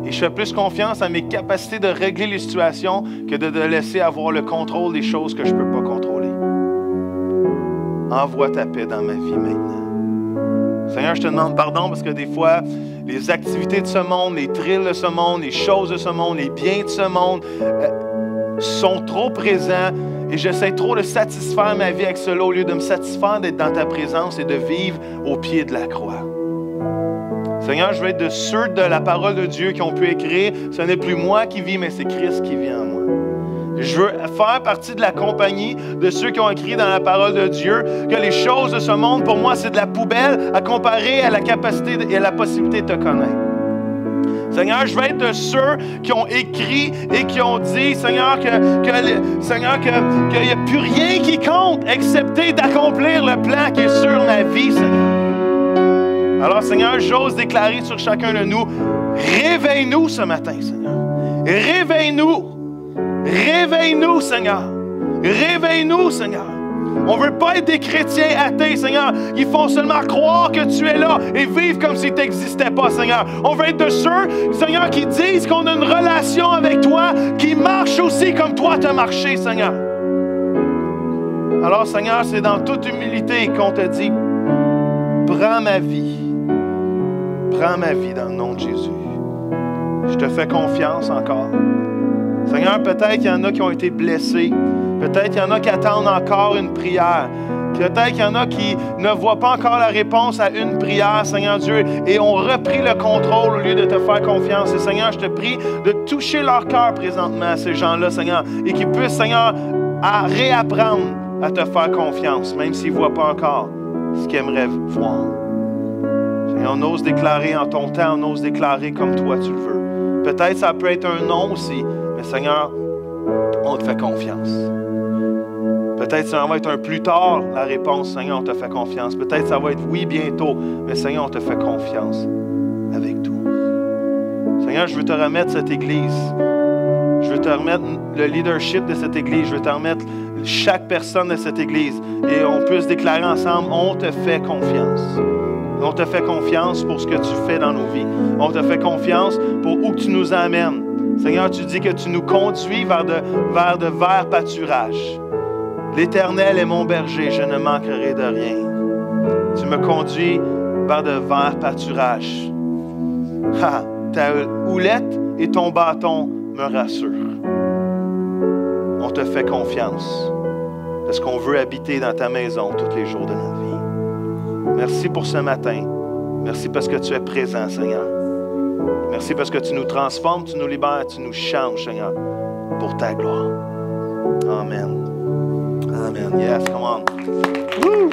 et je fais plus confiance à mes capacités de régler les situations que de te laisser avoir le contrôle des choses que je ne peux pas contrôler. Envoie ta paix dans ma vie maintenant. Seigneur, je te demande pardon parce que des fois, les activités de ce monde, les thrills de ce monde, les choses de ce monde, les biens de ce monde sont trop présents et j'essaie trop de satisfaire ma vie avec cela au lieu de me satisfaire d'être dans ta présence et de vivre au pied de la croix. Seigneur, je veux être de ceux de la parole de Dieu qui ont pu écrire, ce n'est plus moi qui vis, mais c'est Christ qui vit en moi. Je veux faire partie de la compagnie de ceux qui ont écrit dans la parole de Dieu que les choses de ce monde, pour moi, c'est de la poubelle à comparer à la capacité et à la possibilité de te connaître. Seigneur, je veux être de ceux qui ont écrit et qui ont dit, Seigneur, qu'il n'y a plus rien qui compte excepté d'accomplir le plan qui est sur ma vie, Seigneur. Alors, Seigneur, j'ose déclarer sur chacun de nous, réveille-nous ce matin, Seigneur. Réveille-nous. Réveille-nous, Seigneur. Réveille-nous, Seigneur. On ne veut pas être des chrétiens athées, Seigneur. Ils font seulement croire que tu es là et vivre comme si tu n'existais pas, Seigneur. On veut être de ceux, Seigneur, qui disent qu'on a une relation avec toi, qui marche aussi comme toi tu as marché, Seigneur. Alors, Seigneur, c'est dans toute humilité qu'on te dit, prends ma vie. Prends ma vie dans le nom de Jésus. Je te fais confiance encore. Seigneur, peut-être qu'il y en a qui ont été blessés. Peut-être qu'il y en a qui attendent encore une prière. Peut-être qu'il y en a qui ne voient pas encore la réponse à une prière, Seigneur Dieu, et ont repris le contrôle au lieu de te faire confiance. Et Seigneur, je te prie de toucher leur cœur présentement à ces gens-là, Seigneur, et qu'ils puissent, Seigneur, à réapprendre à te faire confiance, même s'ils ne voient pas encore ce qu'ils aimeraient voir. Seigneur, on ose déclarer en ton temps, on ose déclarer comme toi tu le veux. Peut-être ça peut être un non aussi, mais Seigneur, on te fait confiance. Peut-être ça va être un plus tard, la réponse, Seigneur, on te fait confiance. Peut-être ça va être oui bientôt, mais Seigneur, on te fait confiance avec tout. Seigneur, je veux te remettre cette Église. Je veux te remettre le leadership de cette Église. Je veux te remettre chaque personne de cette Église. Et on peut se déclarer ensemble, on te fait confiance. On te fait confiance pour ce que tu fais dans nos vies. On te fait confiance pour où tu nous amènes. Seigneur, tu dis que tu nous conduis vers de verts pâturages. L'Éternel est mon berger, je ne manquerai de rien. Tu me conduis vers de verts pâturages. Ta houlette et ton bâton me rassurent. On te fait confiance parce qu'on veut habiter dans ta maison tous les jours de notre vie. Merci pour ce matin. Merci parce que tu es présent, Seigneur. Merci parce que tu nous transformes, tu nous libères, tu nous changes, Seigneur, pour ta gloire. Amen. Amen. Yes, come on. Woo!